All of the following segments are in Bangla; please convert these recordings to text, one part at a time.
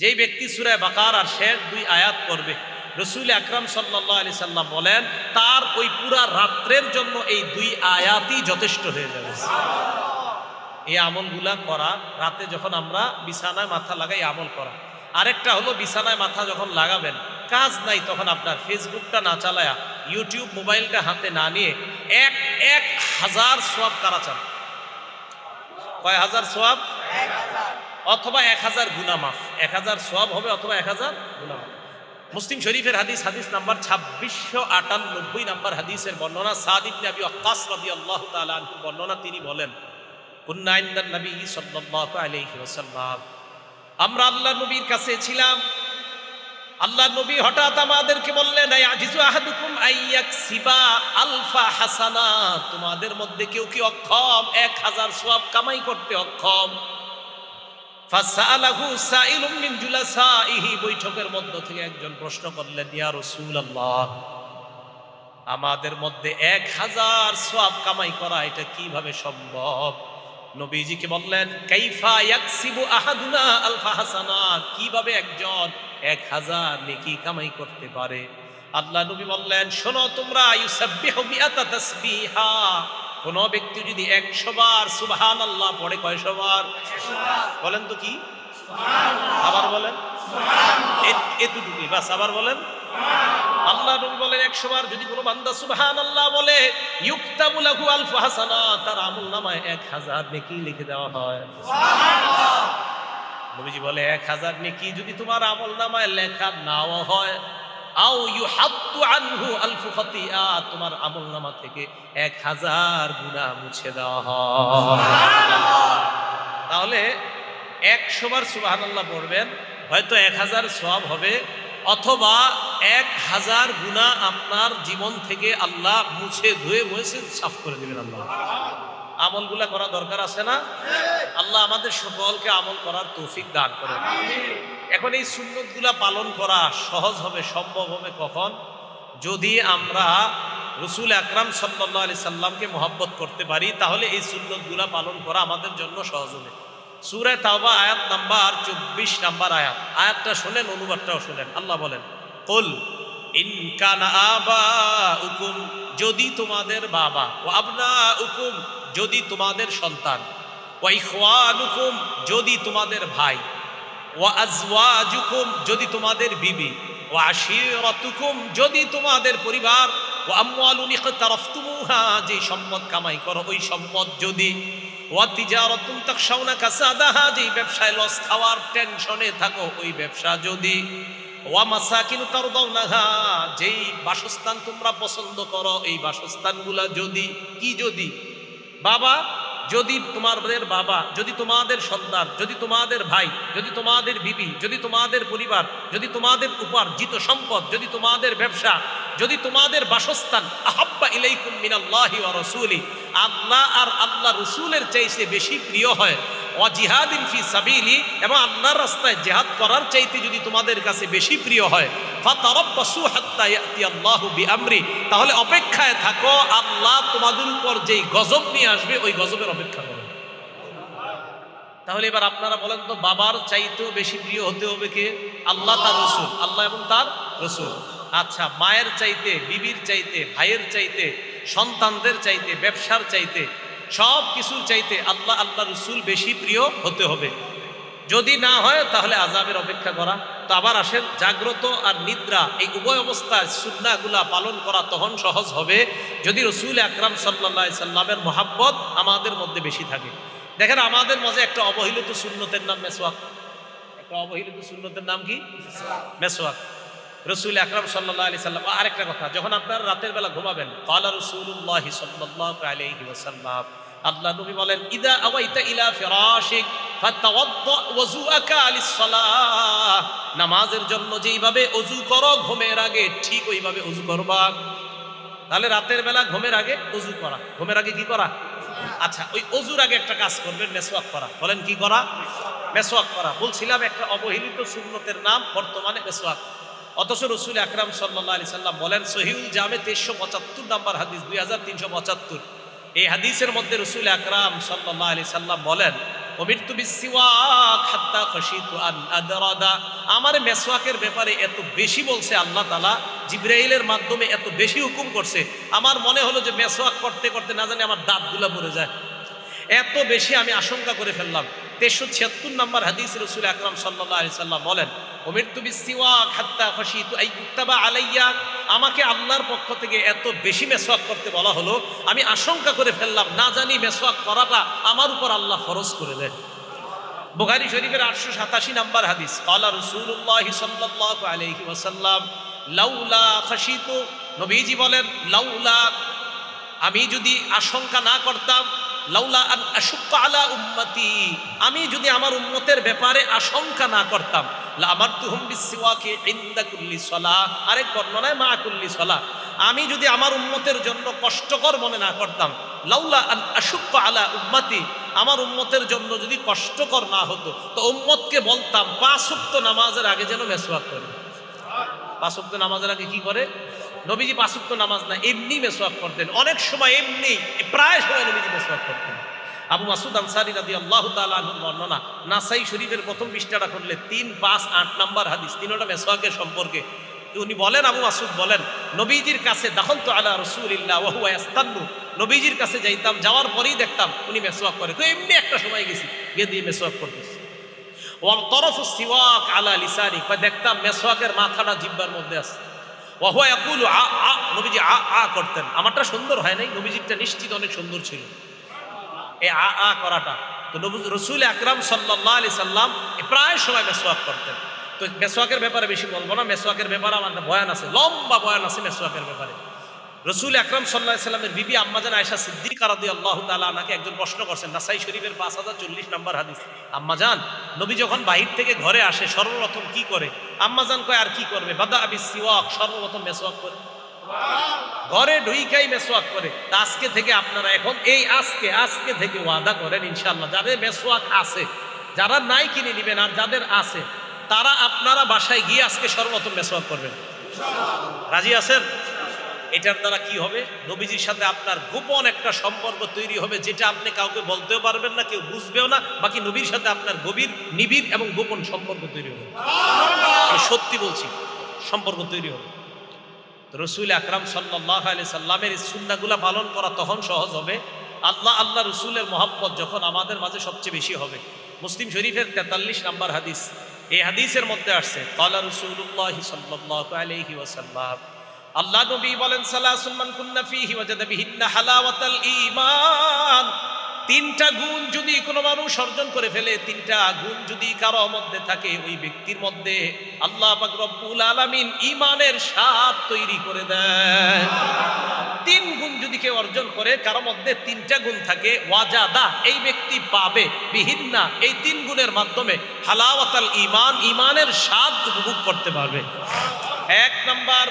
যেই ব্যক্তি সূরা বাকারার শেষ 2 আয়াত পড়বে, রাসূল আকরাম সাল্লাল্লাহু আলাইহি সাল্লাম বলেন তার ওই পুরা রাত্রের জন্য এই 2 আয়াতই যথেষ্ট হয়ে যাবে। এই আমলগুলা করা, রাতে যখন আমরা বিছানায় মাথা লাগাই আমল করা। আরেকটা হলো বিছানায় মাথা যখন লাগাবেন, কাজ নাই, তখন আপনার ফেসবুকটা না চালায়া, ইউটিউব মোবাইলটা হাতে না নিয়ে 1000 সওয়াব কারা চান? কয় হাজার সওয়াব? অথবা 1000 গুনাহ মাফ। 1000 সওয়াব হবে অথবা 1000 গুনাহ মাফ। মুসলিম শরীফের হাদিস নাম্বার 2698 নাম্বার হাদিসের বর্ণনা, সাদ ইবনে আবি ওয়াক্কাস রাদিয়াল্লাহু তাআলা আনহু বর্ণনা, তিনি বলেন কুন্না ইনদান নবী সাল্লাল্লাহু আলাইহি ওয়াসাল্লাম, আমরা আল্লাহর নবীর কাছে ছিলাম। আল্লাহর নবী হঠাৎ আমাদেরকে বললেন আয়াজিজু আহাদুকুম আইয়াকসিবা আলফা হাসানা, তোমাদের মধ্যে কেউ কি অক্ষম 1000 সওয়াব কামাই করতে অক্ষম? ফাসালাহু সাইলুম মিন জুলাসাইহি, বৈঠকের মধ্য থেকে একজন প্রশ্ন করলেন, ইয়া রাসূলুল্লাহ, আমাদের মধ্যে 1000 সওয়াব কামাই করা এটা কিভাবে সম্ভব? নবীজিকে বললেন কাইফা ইয়াকসিবু আহাদুনা আলফা হাসানা, কিভাবে একজন 1000 নেকি কামাই করতে পারে? আল্লাহ নবী বললেন, শোনো তোমরা, ইউসাব্বিহু মিআতা তাসবিহা, কোন ব্যক্তি যদি 100 বার সুবহানাল্লাহ পড়ে, কয়শো বার? বলেন তো কি? আবার বলেন, এতটুকুই বাস, আবার বলেন। আল্লাহ নবী বলেন 100 বার যদি কোনো বান্দা সুবহানাল্লাহ বলে, ইউকতাবু লাহু আলফু হাসানা, তার আমলনামায় 1000 নেকি লিখে দেওয়া হয়। সুবহানাল্লাহ। নবীজি বলে 1000 নেকি যদি তোমার আমলনামায় লেখা নাও হয়, আও ইউহাত্তু আনহু আলফু খাতিয়া, তোমার আমলনামা থেকে 1000 গুনাহ মুছে দেওয়া হয়। সুবহানাল্লাহ। তাহলে 100 বার সুবহানাল্লাহ পড়বেন, হয়তো 1000 সওয়াব হবে, অথবা 1000 গুনাহ আপনার জীবন থেকে আল্লাহ মুছে ধুয়ে সাফ করে দিবেন। আল্লাহ আমলগুলা করা দরকার আছে না? আল্লাহ আমাদের সকলকে আমল করার তৌফিক দান করেন। এখন এই সুন্নতগুলা পালন করা সহজ হবে, সম্ভব হবে কখন? যদি আমরা রাসূল আকরাম সাল্লাল্লাহু আলাইহি সাল্লামকে মহব্বত করতে পারি, তাহলে এই সুন্নতগুলা পালন করা আমাদের জন্য সহজ হবে। সূরা তাওবা আয়াত নাম্বার 24 নাম্বার আয়াত, আয়াতটা শুনেন, অনুবাদটাও শুনেন। আল্লাহ বলেন, কুল ইন কানা আবাউকুম, যদি তোমাদের বাবা, ওয়া আবনাউকুম, যদি তোমাদের সন্তান, ওয়া ইখওয়ানুকুম, যদি তোমাদের ভাই, ওয়া আজওয়াজুকুম, যদি তোমাদের বিবি, ওয়া আশীরাতুকুম, যদি তোমাদের পরিবার, ওয়া আমওয়ালুন ইখতারাফতুমুহা, যে সম্পদ কামাই করো ওই সম্পদ যদি, ওয়া তিজারাতুন তাখশাউনা কাসাদাহা, যে ব্যবসায় লস খাওয়ার টেনশনে থাকো ওই ব্যবসা যদি, ওয়া মাসাকিন তারদাউনাহা, যেই বাসস্থান তোমরা পছন্দ করো এই বাসস্থানগুলা যদি, কি যদি? বাবা, যদি তোমাদের বাবা, যদি তোমাদের সন্তান, যদি তোমাদের ভাই, যদি তোমাদের বিবি, যদি তোমাদের পরিবার, যদি তোমাদের উপার্জিত সম্পদ, যদি তোমাদের ব্যবসা, যদি তোমাদের বাসস্থান, আহাব্বা ইলাইকুম মিনাল্লাহি ওয়া রাসূলি, আল্লাহ আর আল্লাহ রাসূলের চাইতে বেশি প্রিয় হয়, ওয়া জিহাদিন ফি সাবিলি, এবং আল্লাহর রাস্তায় জিহাদ করার চাইতে যদি তোমাদের কাছে বেশি প্রিয় হয়, ফাতারাব্বাসু হাত্তা ইয়াতিয়াল্লাহু বিআমরি, তাহলে অপেক্ষায় থাকো, আল্লাহ তোমাদের উপর যেই গজব নিয়ে আসবে ওই গজবের অপেক্ষা করো। তাহলে এবার আপনারা বলেন তো, বাবার চাইতেও বেশি প্রিয় হতে হবে কে? আল্লাহ তার রাসূল, আল্লাহ এবং তার রাসূল। আচ্ছা, মায়ের চাইতে, বিবির চাইতে, ভাইয়ের চাইতে, সন্তানদের চাইতে, ব্যবসার চাইতে, সব কিছুর চাইতে আল্লাহ আল্লাহ রাসূল বেশি প্রিয় হতে হবে। যদি না হয় তাহলে আযাবের অপেক্ষা করা। তো আবার আসেন, জাগ্রত আর নিদ্রা এই উভয় অবস্থায় সুন্নাহগুলা পালন করা তখন সহজ হবে যদি রাসূল আকরাম সাল্লাল্লাহু আলাইহি সাল্লামের মহব্বত আমাদের মধ্যে বেশি থাকে। দেখেন, আমাদের মাঝে একটা অবহেলিত সুন্নতের নাম মেসওয়াক। একটা অবহেলিত সুন্নতের নাম কি? মেসওয়াক। রাসূল আকরাম সাল্লাল্লাহু আলাইহি সাল্লাম, আরেকটা কথা, যখন আপনারা রাতের বেলা ঘুমাবেন, ক্বালা রাসূলুল্লাহ সাল্লাল্লাহু আলাইহি ওয়াসাল্লাম, আল্লাহ নবী বলেন, ইদা আওয়াইতা ইলা ফিরাশিক ফাতাওয়াদ্দা ওযুআকা লিস-সালাহ, নামাজের জন্য যেইভাবে ওযু করো ঘুমের আগে ঠিক ওইভাবে ওযু করবা। তাহলে রাতের বেলা ঘুমের আগে ওযু করা, ঘুমের আগে কি করা? আচ্ছা, ওই ওযুর আগে একটা কাজ করবেন, মেসওয়াক করা। বলেন কি করা? মেসওয়াক করা। বলছিলাম একটা অবহেলিত সুন্নতের নাম বর্তমানে মেসওয়াক। অথচ রাসূল আকরাম সাল্লাল্লাহু আলাইহি সাল্লাম বলেন, সহিহুল জামে 2375 নাম্বার হাদিস, 2375, এই হাদিসের মধ্যে রাসূল আকরাম সাল্লাল্লাহু আলাইহি সাল্লাম বলেন, উমিরতু বিসসিওয়াক হাত্তা খাশিতু আন আদরাদা, আমার মেসওয়াকের ব্যাপারে এত বেশি বলছে আল্লাহ তাআলা, জিবরাইলের মাধ্যমে এত বেশি হুকুম করছে, আমার মনে হলো যে মেসওয়াক করতে করতে না জানি আমার দাঁতগুলো পড়ে যায়, এত বেশি আমি আশঙ্কা করে ফেললাম। 376 নম্বর হাদিস, রাসূল আকরাম সাল্লাল্লাহু আলাইহি সাল্লাম বলেন, উমিরতু বিসসিওয়াক হাত্তা খাশিতু আন ইউক্তাবা আলাইয়া, আমাকে আল্লাহর পক্ষ থেকে এত বেশি মেসওয়াক করতে বলা হলো, আমি আশঙ্কা করে ফেললাম না জানি মেসওয়াক করাটা আমার উপর আল্লাহ ফরজ করে দেন। বুখারী শরীফের 887 নম্বর হাদিস, ক্বালা রাসূলুল্লাহ সাল্লাল্লাহু আলাইহি ওয়াসাল্লাম লাউলা খাশিতু, নবীজি বলেন লাউলা, আমি যদি আশঙ্কা না করতাম, লাউলা আন আশুক্কা আলা উম্মতি, আমি যদি আমার উম্মতের ব্যাপারে আশঙ্কা না করতাম, লা আমারতুহুম বিসসিওয়াকি ইনদা কুল্লি সালাহ, আরেক বর্ণনায় মা কুল্লি সালাহ, আমি যদি আমার উম্মতের জন্য কষ্টকর মনে না করতাম, লাউলা আন আশুক্কা আলা উম্মতি, আমার উম্মতের জন্য যদি কষ্টকর না হতো তো উম্মতকে বলতাম 5 ওয়াক্ত নামাজের আগে যেন মেসওয়াক করে। 5 ওয়াক্ত নামাজের আগে কি করে? নবীজি 5 ওয়াক্ত নামাজ না, এমনি মেসওয়াক করতেন, অনেক সময় এমনি, প্রায় সময় নবীজি মেসওয়াক করতেন। আবু মাসুদ আনসারী রাদিয়াল্লাহু তাআলা আনহুর বর্ণনা, নাসাই শরীফের প্রথম পৃষ্ঠাটা করলে 3, 5, 8 নাম্বার হাদিস, তিনটা মেসওয়াকের সম্পর্কে। উনি বলেন, আবু মাসুদ বলেন, নবীজির কাছে দাখালতু আলা রাসূলিল্লাহ ওয়া হুয়া ইস্তান্নু, নবীজির কাছে যাইতাম, যাওয়ার পরেই দেখতাম উনি মেসওয়াক করে, তো এমনি একটা সময় গেছি গিয়ে দিয়ে মেসওয়াক করতেছে। ওয়াল তরফু সিওয়াক আলা লিসানি, দেখতাম মেসওয়াকের মাথাটা জিহ্বার মধ্যে আছে। ওয়া হুয়া ইয়াকুলু আ আ, নবীজি আ আ করতেন। আমারটা সুন্দর হয় নাই, নবীজিরটা নিশ্চিত অনেক সুন্দর ছিল এই আ আ করাটা। তো রাসূল আকরাম সাল্লাল্লাহু আলাইহি সাল্লাম প্রায় সময় মেসওয়াক করতেন। তো মেসওয়াকের ব্যাপারে বেশি বলবো না, মেসওয়াকের ব্যাপারে আমার একটা বয়ান আছে, লম্বা বয়ান আছে মেসওয়াকের ব্যাপারে। রাসূল আকরাম সাল্লাল্লাহু আলাইহি সাল্লামের বিবি আম্মাজান আয়েশা সিদ্দিকা রাদিয়াল্লাহু তাআলা আনহাকে একজন প্রশ্ন করছেন, নাসাই শরীফের 5040 নম্বর হাদিস, আম্মাজান নবী যখন বাহির থেকে ঘরে আসে সর্বপ্রথম কি করে? আম্মাজান কয় আর কি করবে? বাদা আবিস সিওয়াক, সর্বপ্রথম মেসওয়াক করে, ঘরে ঢুইকাই মেসওয়াক করে। তা আজকে থেকে আপনারা এখন এই আজকে থেকে ওয়াদা করেন ইনশাআল্লাহ, যাদের মেসওয়াক আছে, যারা নাই কিনে নেবেন, আর যাদের আছে তারা আপনারা বাসায় গিয়ে আজকে সর্বপ্রথম মেসওয়াক করবেন ইনশাআল্লাহ। রাজি আছেন? এটার দ্বারা কি হবে? নবীজির সাথে আপনার গোপন একটা সম্পর্ক তৈরি হবে, যেটা আপনি কাউকে বলতেও পারবেন না, কেউ বুঝবেও না, বাকি নবীর সাথে আপনার গভীর নিবিড় এবং গোপন সম্পর্ক তৈরি হবে। আমি সত্যি বলছি, সম্পর্ক তৈরি হবে। রাসূল আকরাম সাল্লাল্লাহু আলাইহি সাল্লামের এই সুন্নাহগুলো পালন করা তখন সহজ হবে আল্লাহ রসুলের মহব্বত যখন আমাদের মাঝে সবচেয়ে বেশি হবে। মুসলিম শরীফের 43 নম্বর হাদিস, এই হাদিসের মধ্যে আসছে, ক্বালা রাসূলুল্লাহ সাল্লাল্লাহু আলাইহি ওয়াসাল্লাম, আল্লাহ নবী বলেন, সালাসুন মান কুন্না ফীহি ওয়াজাদা বিহিন্না হালাওয়াতাল ঈমান, 3টা গুণ যদি কোনো মানুষ অর্জন করে ফেলে, 3টা গুণ যদি কারো মধ্যে থাকে, ওই ব্যক্তির মধ্যে আল্লাহ পাক রব্বুল আলামিন ঈমানের স্বাদ তৈরি করে দেন। 3 গুণ যদি কেউ অর্জন করে, কারো মধ্যে 3টা গুণ থাকে, ওয়াজাদা, এই ব্যক্তি পাবে, বিহিন্না, এই 3 গুণের মাধ্যমে হালাওয়াতাল ঈমান, ঈমানের স্বাদ উপভোগ করতে পারবে। 1 নাম্বার,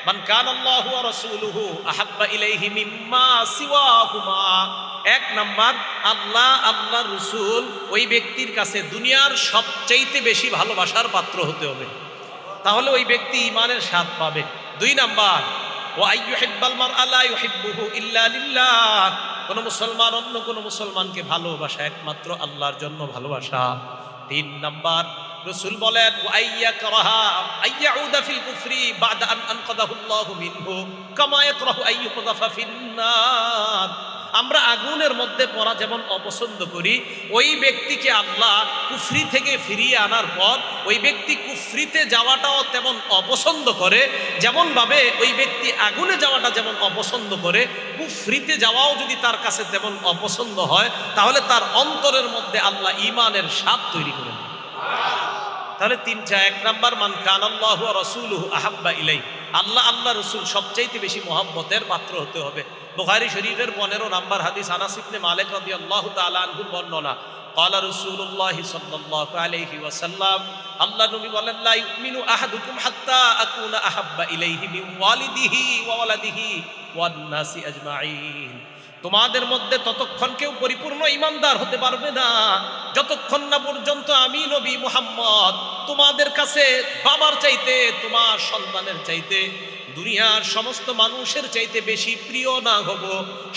মান কানাল্লাহু ওয়া রাসূলুহু আহাব্বা ইলাইহি মিম্মা সিওয়াহুমা, 1 নাম্বার, আল্লাহর রাসূল ওই ব্যক্তির কাছে দুনিয়ার সবচাইতে বেশি ভালোবাসার পাত্র হতে হবে, তাহলে ওই ব্যক্তি ঈমানের স্বাদ পাবে। 2 নাম্বার, ওয়া আইয়ুহিব্বাল মারআ লা ইউহিব্বুহু ইল্লা লিল্লাহ, কোন মুসলমান অন্য কোন মুসলমানকে ভালোবাসা একমাত্র আল্লাহর জন্য ভালোবাসা। 3 নাম্বার, রাসূল বলেন, ওয়া আইয়াকরাহা আইয়াউদা ফিল কুফরি বাদা আন আনকাদাহু আল্লাহু মিনহু কামা ইয়াকরাহু আইয়ুকযাফা ফিন্নার, আমরা আগুনের মধ্যে পড়া যেমন অপছন্দ করি, ওই ব্যক্তিকে আল্লাহ কুফরি থেকে ফিরিয়ে আনার পর ওই ব্যক্তি কুফরিতে যাওয়াটাও তেমন অপছন্দ করে, যেমন ভাবে ওই ব্যক্তি আগুনে যাওয়াটা যেমন অপছন্দ করে, কুফরিতে যাওয়াও যদি তার কাছে তেমন অপছন্দ হয়, তাহলে তার অন্তরের মধ্যে আল্লাহ ঈমানের স্বাদ তৈরি করে দেন। তাহলে 3টা, 1 নাম্বার, মান কানাল্লাহু ওয়া রাসূলুহু আহাব্বা ইলাইহি, আল্লাহ রসুল সবচাইতে বেশি মহব্বতের পাত্র হতে হবে। বুখারী শরীফের 15 নম্বর হাদিস, আনাস ইবনে মালিক রাদিয়াল্লাহু তাআলা আনহুর বর্ণনা, ক্বালা রাসূলুল্লাহ সাল্লাল্লাহু আলাইহি ওয়াসাল্লাম, আল্লাহ নবী বলেন, লা ইউমিনু আহাদুকুম হাত্তা আকুনা আহাব্বা ইলাইহি মিন ওয়ালিদিহি ওয়া ওয়ালাদিহি ওয়ান নাসি আজমাইন, তোমাদের মধ্যে ততক্ষণ কেউ পরিপূর্ণ ঈমানদার হতে পারবে না যতক্ষণ না পর্যন্ত আমি নবী মুহাম্মদ তোমাদের কাছে বাবার চাইতে, তোমার সন্তানের চাইতে, দুনিয়ার সমস্ত মানুষের চাইতে বেশি প্রিয় না হব,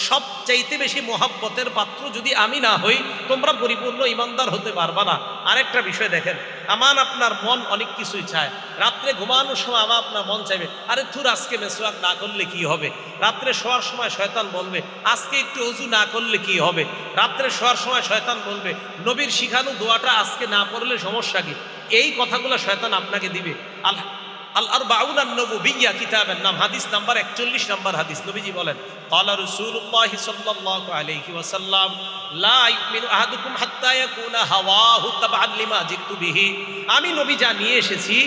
সবচাইতে বেশি মোহাব্বতের পাত্র যদি আমি না হই, তোমরা পরিপূর্ণ ইমানদার হতে পারবা না। আরেকটা বিষয় দেখেন, আমার আপনার মন অনেক কিছুই চায়। রাত্রে ঘুমানোর সময় আমার আপনার মন চাইবে, আরে থুর আজকে মেসওয়াক না করলে কি হবে। রাত্রে শোয়ার সময় শয়তান বলবে, আজকে একটু অজু না করলে কি হবে। রাত্রে শোয়ার সময় শয়তান বলবে, নবীর শিখানো দোয়াটা আজকে না পড়লে সমস্যা কি। এই কথাগুলো শয়তান আপনাকে দিবে। আল আরবাউন আন-নবুবিয়্যা কিতাবের নাম, হাদিস নাম্বার 41 নম্বর হাদিস। নবীজি বলেন, ক্বালা রাসূলুল্লাহ সাল্লাল্লাহু আলাইহি ওয়াসাল্লাম, লা ইউমিনু আহাদুকুম হাত্তা ইয়াকুনা হাওয়াহু তাবআন লিমা জিতু বিহি। আমি নবী যা নিয়ে এসেছি,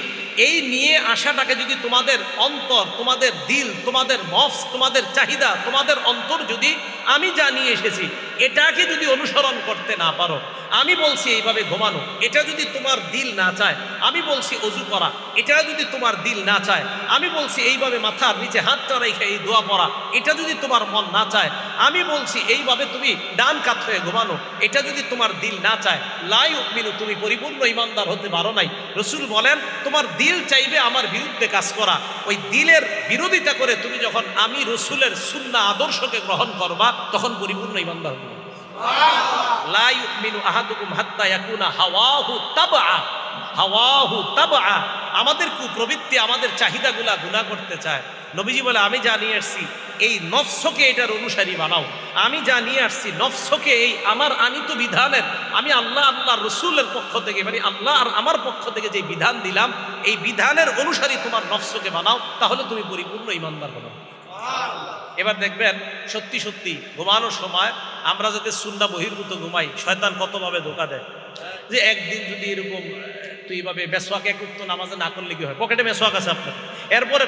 এই নিয়ে আসাটাকে যদি তোমাদের অন্তর, তোমাদের দিল, তোমাদের নফস, তোমাদের চাহিদা, তোমাদের অন্তর যদি আমি যা নিয়ে এসেছি এটাকে যদি অনুসরণ করতে না পারো, আমি বলছি এইভাবে ঘুমানো, এটা যদি তোমার দিল না চায়, আমি বলছি অজু করা, এটা যদি তোমার দিল না চায়, আমি বলছি এইভাবে মাথার নিচে হাতটা রেখে এই দোয়া পড়া, এটা যদি তোমার মন না চায়, আমি বলছি এইভাবে তুমি ডান কাত হয়ে ঘুমানো, এটা যদি তোমার দিল না চায়, লা ইউমিনু, তুমি পরিপূর্ণ ইমানদার হতে পারো নাই। রাসূল বলেন, তোমার দিল চাইবে আমার বিরুদ্ধে কাজ করা, ওই দিলের বিরোধিতা করে তুমি যখন আমি রাসূলের সুন্নাহ আদর্শকে গ্রহণ করবা, তখন পরিপূর্ণ ইমানদার হবে। লা ইউমিনু আহাদুকুম হাত্তা ইয়াকুনা হাওয়াহু তাবআ, হাওয়াহু তাবআ। আমাদের কুপ্রবৃত্তি, আমাদের চাহিদাগুলা গুনাহ করতে চায়। নবীজি বলে, আমি যা নিয়ে আসছি এই নফসকে এটার অনুসারী বানাও। আমি যা নিয়ে আসছি নফসকে এই আমার আনিত বিধানের, আমি আল্লাহ রসুলের পক্ষ থেকে, মানে আল্লাহ আর আমার পক্ষ থেকে যে বিধান দিলাম, এই বিধানের অনুসারী তোমার নফসকে বানাও, তাহলে তুমি পরিপূর্ণ ইমানদার হবে। এবার দেখবেন, সত্যি সত্যি ঘুমানোর সময় আমরা যাতে সুন্নাহ বহির্ভূত ঘুমাই, শয়তান কতভাবে ধোঁকা দেয়। যে একদিন যদি এরকম তুই এইভাবে মেসওয়াক এক উক্ত নামাজে না করলে কি হয়, পকেটে মেসওয়াক আছে আপনার, এরপরে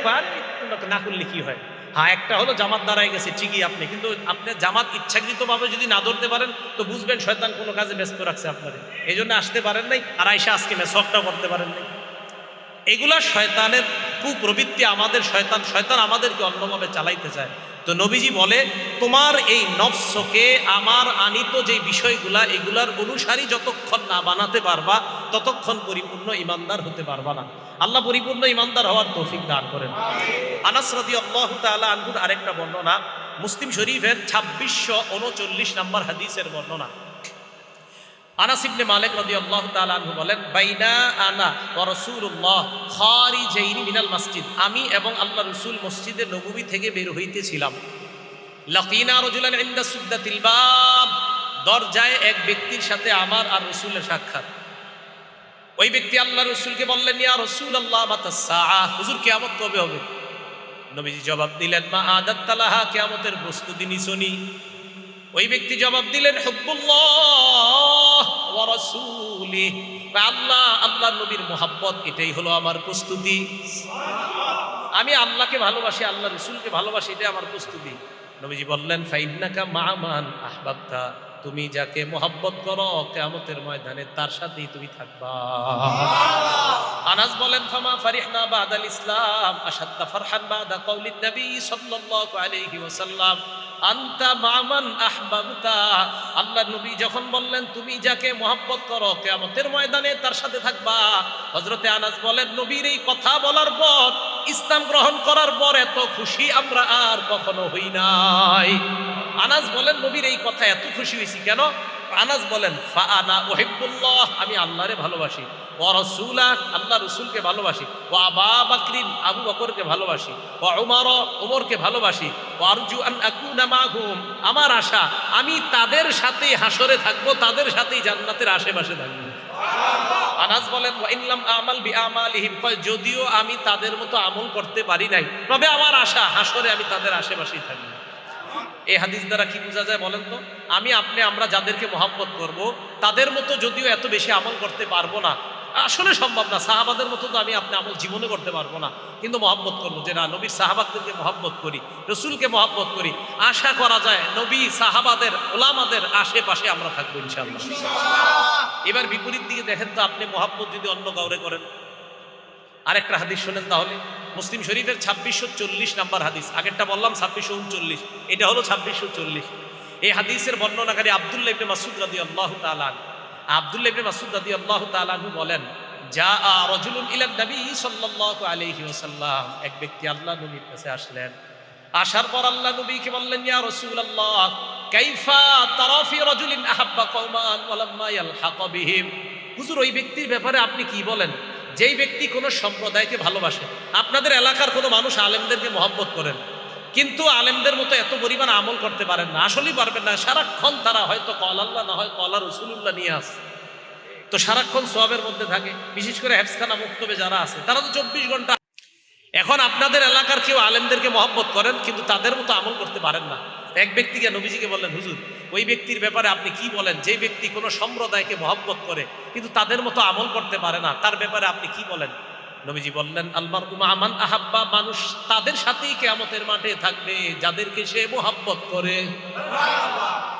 না করলে কি হয়। হ্যাঁ, একটা হলো জামাত দাঁড়ায় গেছে ঠিকই আপনি, কিন্তু আপনি জামাত ইচ্ছাকৃতভাবে যদি না ধরতে পারেন, তো বুঝবেন শয়তান কোনো কাজে ব্যস্ত রাখছে আপনাদের, এই জন্য আসতে পারেন নাই, আর আইসা আজকে মেসওয়াকটাও করতে পারেন নাই। এগুলা শয়তানের কুপ্রবৃত্তি, আমাদের শয়তান আমাদেরকে অন্যভাবে চালাইতে চায়। তো নবীজি বলে, তোমার এই নফসকে আমার আনিত যে বিষয়গুলা, এগুলার অনুসারী যতক্ষণ না বানাতে পারবা, ততক্ষণ পরিপূর্ণ ইমানদার হতে পারবা না। আল্লাহ পরিপূর্ণ ইমানদার হওয়ার তৌফিক দান করেন। আনাস রাদিয়াল্লাহু তাআলা আনহুর আরেকটা বর্ণনা, মুসলিম শরীফের 2639 নম্বর হাদিসের বর্ণনা। আনাস ইবনে মালিক রাদিয়াল্লাহু তাআলা আনহু বলেন, বাইনা আনা ওয়া রাসূলুল্লাহ খারিজাইনি মিনাল মসজিদ, আমি এবং আল্লাহ রাসূল মসজিদে নববী থেকে বের হইতেছিলাম। লাকিনা রাজুলান ইনদা সুদ্দাতিল বাব, দরজায় এক ব্যক্তির সাথে আমার আর রাসূলের সাক্ষাৎ। ওই ব্যক্তি আল্লাহ রাসূলকে বললেন, ইয়া রাসূলুল্লাহ মাতাস সাআহ, হুজুর কিয়ামত কবে হবে? নবীজি জবাব দিলেন, মা আদাত্তা লাহা, কিয়ামতের প্রস্তুতি নিছনি। ওই ব্যক্তি জবাব দিলেন, হুব্বুল্লাহ ওয়া রাসূলিহি, আল্লাহ নবীর মুহাব্বত, এটাই হলো আমার প্রস্তুতি। আমি আল্লাহকে ভালোবাসি, আল্লাহ রাসূলকে ভালোবাসি, এটাই আমার প্রস্তুতি। নবীজি বললেন, ফাইন্নাকা মা মান আহবাবতা, তুমি যাকে মুহাব্বত করো কিয়ামতের ময়দানে তার সাথেই তুমি থাকবা। আনাস বলেন, ফামা ফারিহনা বাদাল ইসলাম আশাদ্দা ফারহান বাদা কওলিন নবী সাল্লাল্লাহু আলাইহি ওয়াসাল্লাম, আনতা মামান আহবাবতা। আল্লাহ নবী যখন বললেন, তুমি যাকে মুহাব্বত করো কিয়ামতের ময়দানে তার সাথে থাকবা, হযরতে আনাস বলেন, নবীর এই কথা বলার পর, ইসলাম গ্রহণ করার পর এত খুশি আমরা আর কখনো হই নাই। আনাস বলেন, নবীর এই কথা এত খুশি হয়েছি কেন? আনাস বলেন, ফা আনা উহিব্বুল্লাহ, আমি আল্লাহরে ভালোবাসি, ওয়া রাসূলাহ, আল্লাহ রাসূলকে ভালোবাসি, ওয়া আবা বকরিন, আবু বকরকে ভালোবাসি, ওয়া উমর, উমরকে ভালোবাসি, ওয়া আরজু আন আকুনা মাহুম, আমার আশা আমি তাদের সাথে হাসরে থাকবো, তাদের সাথেই জান্নাতের আশেপাশে থাকবো। আনাস বলেন, ওয়া ইনলাম আমাল বিআমালিহিম, যদিও আমি তাদের মতো আমল করতে পারি নাই, তবে আমার আশা হাসরে আমি তাদের আশেপাশেই থাকবো। এই হাদিস দ্বারা কি বোঝা যায় বলেন তো? আমরা যাদেরকে মহব্বত করব, তাদের মতো যদিও এত বেশি আমল করতে পারবো না, আসলে সম্ভব না। সাহাবাদের মতো তো আমি আমল জীবনে করতে পারবো না, কিন্তু মহব্বত করবো, যে না, নবীর সাহাবাদেরকে মহব্বত করি, রসুলকে মহব্বত করি, আশা করা যায় নবী সাহাবাদের, ওলামাদের আশেপাশে আমরা থাকবো ইনশাআল্লাহ। এবার বিপরীত দিকে দেখেন তো, আপনি মহব্বত যদি অন্য কাউরে করেন। আরেকটা হাদিস শোনেন তাহলে, মুসলিম শরীফের 2640 নম্বর হাদিস। আগেরটা বললাম 2639, এটা হলো 2640। এই হাদিসের বর্ণনাকারী আব্দুল্লাহ ইবনে মাসউদ রাদিয়াল্লাহু তাআলা, আব্দুল্লাহ ইবনে মাসউদ রাদিয়াল্লাহু তাআলা বলেন, যা রাজুলুন ইলা নবী সাল্লাল্লাহু আলাইহি ওয়াসাল্লাম, এক ব্যক্তি আল্লাহ নবীর কাছে আসলেন। আসার পর আল্লাহ নবীকে বললেন, ইয়া রাসূলুল্লাহ কাইফা তারা ফি রাজুলিন আহাব্বা কওমান ওয়া লাম্মা ইয়ালহাক বিহিম। হুজুর, ওই ব্যক্তির ব্যাপারে আপনি কি বলেন যেই ব্যক্তি কোন সম্প্রদায়কে ভালোবাসে? আপনাদের এলাকার কোনো মানুষ আলেমদেরকে মহব্বত করেন, কিন্তু আলেমদের মতো এত পরিমাণ আমল করতে পারেন না, আসলেই পারবেন না। সারাক্ষণ তারা হয়তো কল আল্লাহ না হয় কলা রাসূলুল্লাহ নিয়ে আসে, তো সারাক্ষণ সওয়াবের মধ্যে থাকে। বিশেষ করে হেফজখানা মুক্তবে যারা আছে তারা তো 24 ঘন্টা। এখন আপনাদের এলাকার কেউ আলেমদেরকে মহব্বত করেন, কিন্তু তাদের মতো আমল করতে পারেন না। এক ব্যক্তিকে নবীজিকে বললেন, হুজুর ওই ব্যক্তির ব্যাপারে আপনি কি বলেন যে ব্যক্তি কোনো সম্প্রদায়কে মহব্বত করে কিন্তু তাদের মতো আমল করতে পারে না, তার ব্যাপারে আপনি কি বলেন? নবীজি বললেন, আলমারউ মা মান আহাব্বা, মানুষ তাদের সাথেই কিয়ামতের মাঠে থাকবে যাদেরকে সে মহব্বত করে।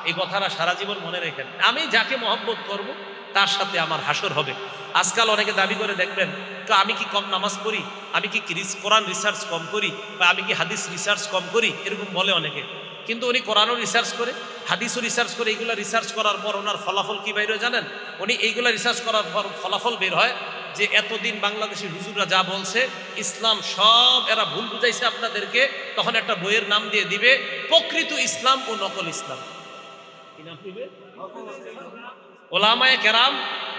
এই কথাটা সারা জীবন মনে রাখেন। আমি যাকে মহব্বত করব তার সাথে আমার হাসর হবে। আজকাল অনেকে দাবি করে দেখবেন, তো আমি কি কম নামাজ পড়ি, আমি কি কোরআন রিসার্চ কম করি, বা আমি কি হাদিস রিসার্চ কম করি, এরকম বলে অনেকে। কিন্তু উনি কোরআনও রিসার্চ করে, হাদিসও রিসার্চ করে। এইগুলা রিসার্চ করার পর ওনার ফলাফল কি বের হয় জানেন? উনি এইগুলা রিসার্চ করার পর ফলাফল বের হয় যে এতদিন বাংলাদেশি হুজুররা যা বলছে ইসলাম সব এরা ভুল বুঝাইছে আপনাদেরকে। তখন একটা বইয়ের নাম দিয়ে দিবে, প্রকৃত ইসলাম ও নকল ইসলাম। কি নাম দিবে? ওলামায়ে কেরাম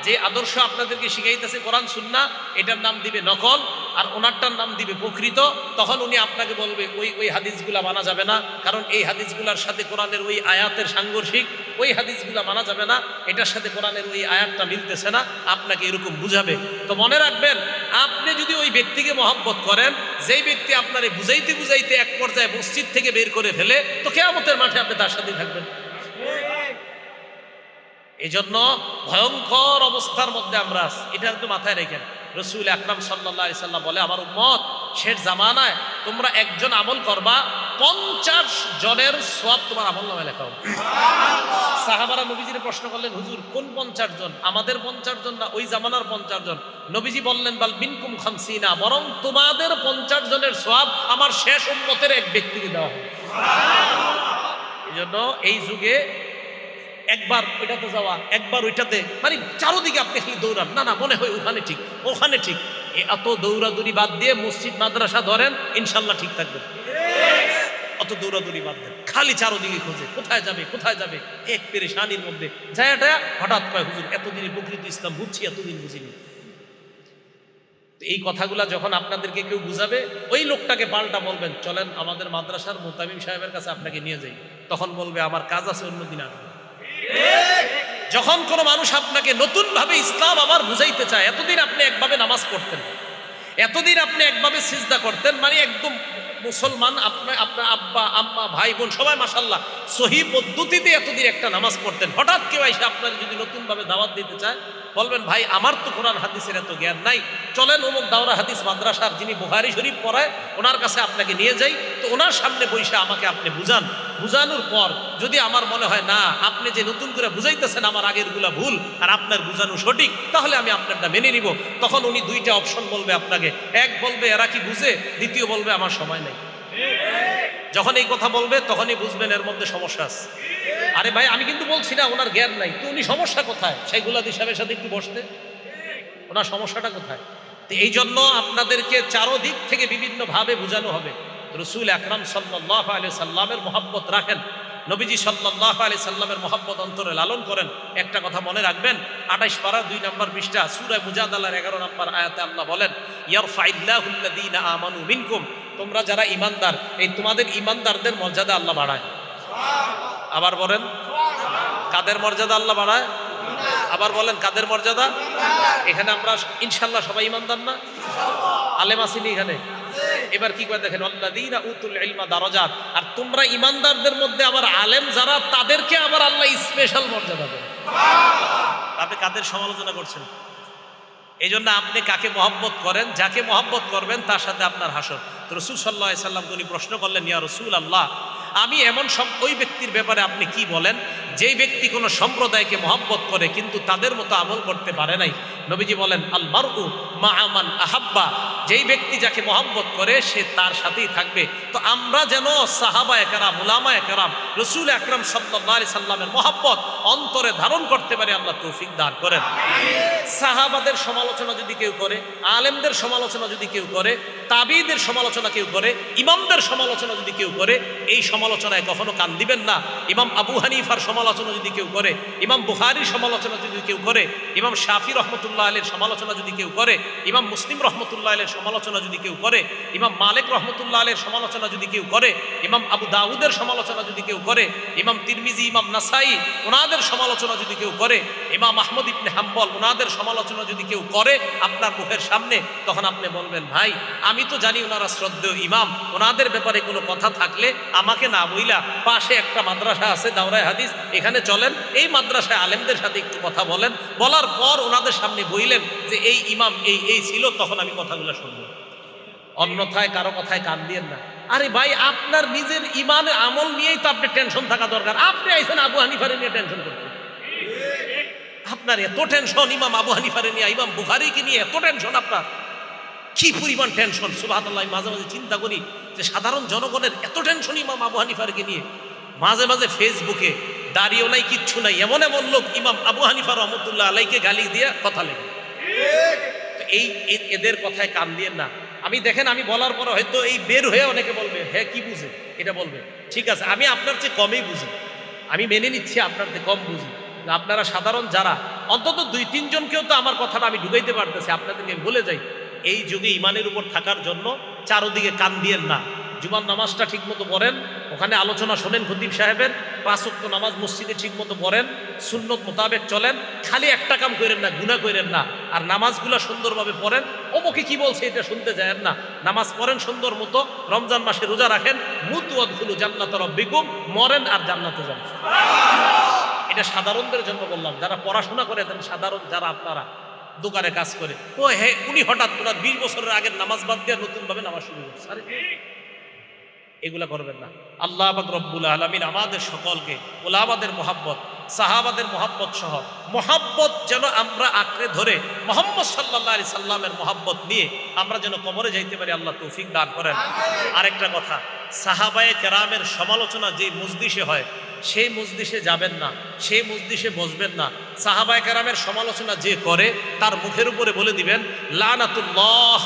যে আদর্শ আপনাদেরকে শিখাইতেছে কোরআন সুন্নাহ, এটার নাম দিবে নকল, আর ওনারটার নাম দিবে প্রকৃত। তখন উনি আপনাকে বলবে ওই হাদিসগুলা মানা যাবে না, কারণ এই হাদিসগুলার সাথে কোরআনের ওই আয়াতের সাংঘর্ষিক, ওই হাদিসগুলা মানা যাবে না, এটার সাথে কোরআনের ওই আয়াতটা মিলতেছে না, আপনাকে এরকম বুঝাবে। তো মনে রাখবেন, আপনি যদি ওই ব্যক্তিকে মহব্বত করেন, যেই ব্যক্তি আপনারে বুঝাইতে বুঝাইতে এক পর্যায়ে মসজিদ থেকে বের করে ফেলে, তো কিয়ামতের মাঠে আপনি তার সাথেই থাকবেন। এই জন্য ভয়ঙ্কর অবস্থার মধ্যে আমরা আছি, এটা একটু মাথায় রেখেন। রাসূল আকরাম সাল্লাল্লাহু আলাইহি সাল্লাম বলে, আমার উম্মত শেষ জামানায় তোমরা একজন আমল করবা, 50 জনের সওয়াব তোমার আমলনামায় লেখা হবে। সুবহানাল্লাহ। সাহাবারা নবীজির প্রশ্ন করলেন, হুজুর কোন 50 জন? আমাদের 50 জন না ওই জামানার 50 জন? নবীজি বললেন, বাল মিনকুম 50, বরং তোমাদের 50 জনের সওয়াব আমার শেষ উম্মতের এক ব্যক্তিকে দেওয়া হবে। সুবহানাল্লাহ। এই জন্য এই যুগে একবার ওইটাতে যাওয়া, একবার ওইটাতে, মানে চারোদিকে আপনি খালি দৌড়ান, না না মনে হয় ওখানে ঠিক, ওখানে ঠিক। এত দৌড়াদৌড়ি বাদ দিয়ে মসজিদ মাদ্রাসা ধরেন, ইনশাল্লাহ ঠিক থাকবে। অত দৌড়াদৌড়ি বাদ দেন, খালি চারোদিকে খোঁজে কোথায় যাবে কোথায় যাবে, এক পেরেশানির মধ্যে যায়। এটা হঠাৎ কয়, হুজুর এতদিনে প্রকৃত ইসলাম বুঝছি, এতদিন বুঝিনি। এই কথাগুলা যখন আপনাদেরকে কেউ বুঝাবে, ওই লোকটাকে পাল্টা বলবেন, চলেন আমাদের মাদ্রাসার মুতামিম সাহেবের কাছে আপনাকে নিয়ে যাই। তখন বলবে, আমার কাজ আছে, অন্যদিন আসবে। যখন কোনো মানুষ আপনাকে নতুন ভাবে ইসলাম আবার বুঝাইতে চায়, এতদিন আপনি একভাবে নামাজ পড়তেন, এতদিন আপনি একভাবে সিজদা করতেন, মানে একদম মুসলমান, আপনার আব্বা আম্মা ভাই বোন সবাই মাশাআল্লাহ সহি পদ্ধতিতে এতদিন একটা নামাজ পড়তেন। হঠাৎ কেউ এসে আপনার যদি নতুন ভাবে দাওয়াত দিতে চায়, বলবেন, ভাই আমার তো কোরআন হাদিসের এত জ্ঞান নাই, চলেন অমুক দাওরা হাদিস মাদ্রাসার যিনি বুখারী শরীফ পড়ায় ওনার কাছে আপনাকে নিয়ে যাই। তো ওনার সামনে বসে আমাকে আপনি বুঝান। বুঝানোর পর যদি আমার মনে হয় না আপনি যে নতুন করে বুঝাইতেছেন আমার আগেরগুলা ভুল আর আপনার বুঝানো সঠিক, তাহলে আমি আপনারটা মেনে নিব। তখন উনি দুইটা অপশন বলবে আপনাকে, এক বলবে এরা কি বুঝে, দ্বিতীয় বলবে আমার সময় নেই। যখন এই কথা বলবে তখনই বুঝবেন এর মধ্যে সমস্যা আছে। আরে ভাই আমি কিন্তু বলছি না ওনার জ্ঞান নাই, তো উনি সমস্যা কোথায়? শাইখুল সাহেবের সাথে একটু বসতে, ওনার সমস্যাটা কোথায়? তো এই জন্য আপনাদেরকে চারোদিক থেকে বিভিন্ন ভাবে বোঝানো হবে। রাসূল আকরাম সাল্লাল্লাহু আলাইহি সাল্লামের মহব্বত রাখেন, নবীজি সাল্লাল্লাহু আলাইহি সাল্লামের মহব্বত অন্তরে লালন করেন। একটা কথা মনে রাখবেন, 28 পারা 2 নম্বর পৃষ্ঠা সূরা মুজাদালার 11 নম্বর আয়াতে আল্লাহ বলেন, ইয়ারফাইল্লাহুল্লাযীনা আমানু মিনকুম, তোমরা যারা ঈমানদার, এই তোমাদের ঈমানদারদের মর্যাদা আল্লাহ বাড়ায়। সুবহানাল্লাহ। আবার বলেন, কাদের মর্যাদা আল্লাহ বাড়ায়? আবার বলেন, কাদের মর্যাদা? এখানে আমরা ইনশাআল্লাহ সবাই ঈমানদার না? আলেম আসেনি এখানে? এবার কি করে দেখেন, আল্লাযীনা উতুল ইলমা দারাজাত, আর তোমরা ঈমানদারদের মধ্যে আবার আলেম যারা, তাদেরকে আবার আল্লাহ স্পেশাল মর্যাদা দেন। সুবহানাল্লাহ। আপনি কাদের সমালোচনা করছেন? এই জন্য আপনি কাকে মহব্বত করেন, যাকে মহব্বত করবেন তার সাথে আপনার হাসর। তো রাসূল সাল্লাল্লাহু আলাইহি সাল্লাম উনি প্রশ্ন করলেন, ইয়া রাসূলুল্লাহ, আমি এমন সব ওই ব্যক্তির ব্যাপারে আপনি কি বলেন যেই ব্যক্তি কোনো সম্প্রদায়কে মহব্বত করে কিন্তু তাদের মতো আমল করতে পারে নাই, নবীজি বলেন আল মারউ মা মান আহাব্বা, যেই ব্যক্তি যাকে মহব্বত করে সে তার সাথেই থাকবে। তো আমরা যেন সাহাবায়ে কেরাম, উলামায়ে কেরাম, রাসূল আকরাম সাল্লাল্লাহু আলাইহি সাল্লামের মহব্বত অন্তরে ধারণ করতে পারি, আল্লাহ তৌফিক দান করেন। সাহাবাদের সমালোচনা যদি কেউ করে, আলেমদের সমালোচনা যদি কেউ করে, তাবিঈদের সমালোচনা কেউ করে, ইমামদের সমালোচনা যদি কেউ করে, এই সমালোচনায় কখনো কান দিবেন না। ইমাম আবু হানিফার সমালোচনা যদি কেউ করে, ইমাম বুখারীর সমালোচনা যদি কেউ করে, ইমাম শাফি রহমতুল্লাহ আলাইহির সমালোচনা যদি কেউ করে, ইমাম মুসলিম রহমতুল্লাহ আলাইহির সমালোচনা যদি কেউ করে, ইমাম মালিক রহমতুল্লাহ আলাইহির সমালোচনা যদি কেউ করে, ইমাম আবু দাউদের সমালোচনা যদি কেউ করে, ইমাম তিরমিজি, ইমাম নাসাই ওনাদের সমালোচনা যদি কেউ করে, ইমাম আহমদ ইবনে হাম্বল ওনাদের সমালোচনা যদি কেউ করে আপনার মুখের সামনে, তখন আপনি বলবেন ভাই আমি তো জানি ওনারা শ্রদ্ধেয় ইমাম, ওনাদের ব্যাপারে কোনো কথা থাকলে আমাকে না বইলা পাশে একটা মাদ্রাসা আছে দাওরায়ে হাদিস, এখানে চলেন, এই মাদ্রাসায় আলেমদের সাথে একটু কথা বলেন, বলার পর ওনাদের সামনে বইলেন যে এই ইমাম এই ছিল, তখন আমি কথাগুলো শুনবো। অন্যথায় কারো কথায় কান দিয়েন না। আরে ভাই আপনার নিজের ইমানের আমল নিয়েই তো আপনি টেনশন থাকা দরকার। আপনি আইছেন আবু হানিফারে নিয়ে টেনশন করতে, আপনার এত টেনশন ইমাম আবু হানিফারে নিয়ে, ইমাম বুখারীকে নিয়ে এত টেনশন, আপনার কি পরিমাণ টেনশন! সুবহানাল্লাহ, মাঝে মাঝে চিন্তা করি যে সাধারণ জনগণের এত টেনশন ইমাম আবু হানিফারকে নিয়ে। মাঝে মাঝে ফেসবুকে দাঁড়িয়েও নাই, কিচ্ছু নাই, এমন এমন লোক ইমাম আবু হানিফা রহমতুল্লাহ আলাইকে গালি দিয়ে কথা লেগে। এই এদের কথায় কান দিয়েন না। আমি দেখেন, আমি বলার পরে হয়তো এই বের হয়ে অনেকে বলবে হ্যাঁ কি বুঝে এটা বলবে, ঠিক আছে আমি আপনার চেয়ে কমই বুঝি, আমি মেনে নিচ্ছি আপনার চেয়ে কম বুঝি। আপনারা সাধারণ যারা অন্তত 2-3 জনকেও তো আমার কথাটা আমি ঢুকাইতে পারতেছি, আপনাদেরকে ভুলে যাই। এই যুগে ইমানের উপর থাকার জন্য চারোদিকে কান দিয়েন না। জুমার নামাজটা ঠিক মতো পড়েন, ওখানে আলোচনা শোনেন খতিব সাহেবের, 5 ওয়াক্ত নামাজ মসজিদে ঠিক মতো পড়েন, সুন্নত মোতাবেক চলেন, খালি একটা কাম করেন না, গুনাহ করেন না, আর নামাজগুলো সুন্দরভাবে পড়েন। অমুকে কি বলছে এটা শুনতে যায়েন না, নামাজ পড়েন সুন্দর মতো, রমজান মাসে রোজা রাখেন, মুতু ওয়াদখুলু জান্নাতা রাব্বিকুম, মরেন আর জান্নাতে যান। এটা সাধারণদের জন্য বললাম, যারা পড়াশোনা করে দেন, সাধারণ যারা আপনারা দোকানে কাজ করে, ও হ্যাঁ উনি হঠাৎ ওনার 20 বছরের আগের নামাজ বাদ দিয়ে নতুন ভাবে নামাজ শুরু করছে, আরে এগুলা করবেন না। আল্লাহ পাক রব্বুল আলামিন আমাদের সকলকে ওলামাদের মহব্বত, সাহাবাদের মহব্বত সহ মহব্বত যেন আমরা আঁকড়ে ধরে মুহাম্মদ সাল্লাল্লাহু আলাইহি সাল্লামের মহব্বত নিয়ে আমরা যেন কবরে যাইতে পারি, আল্লাহ তৌফিক দান করেন। আরেকটা কথা, সাহাবায়ে কেরামের সমালোচনা যে মজলিসে হয় সেই মজলিসে যাবেন না, সেই মজলিসে বসবেন না। সাহাবায়ে কেরামের সমালোচনা যে করে তার মুখের উপরে বলে দিবেন লানাতুল্লাহ,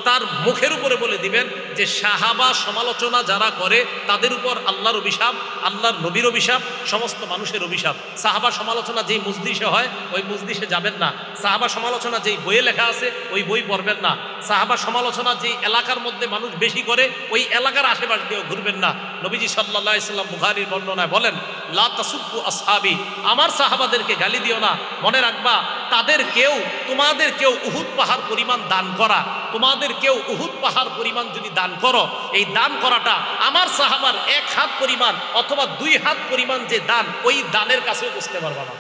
তার মুখের উপরে বলে দিবেন যে সাহাবা সমালোচনা যারা করে তাদের উপর আল্লাহর অভিশাপ, আল্লাহর নবীর অভিশাপ, সমস্ত মানুষের অভিশাপ। সাহাবা সমালোচনা যেই মজলিসে হয় ওই মজলিসে যাবেন না। সাহাবা সমালোচনা যেই বইয়ে লেখা আছে ওই বই পড়বেন না। সাহাবা সমালোচনা যেই এলাকার মধ্যে মানুষ বেশি করে ওই এলাকার আশেপাশ দিয়েও ঘুরবেন না। নবীজি সাল্লাল্লাহু আলাইহি সাল্লাম বুখারীর বর্ণনায় বলেন লা তাসুব্বু আসহাবি, আমার সাহাবাদেরকে গালি দিও না। মনে রাখবা তাদের কেউ, তোমাদের কেউ উহুদ পাহাড় পরিমাণ দান করা, তোমাদের কেউ উহুদ পাহাড় পরিমাণ যদি দান করো, এই দান করাটা আমার সাহাবার 1 হাত পরিমাণ অথবা 2 হাত পরিমাণ যে দান, ওই দানের কাছেও বুঝতে পারবা না।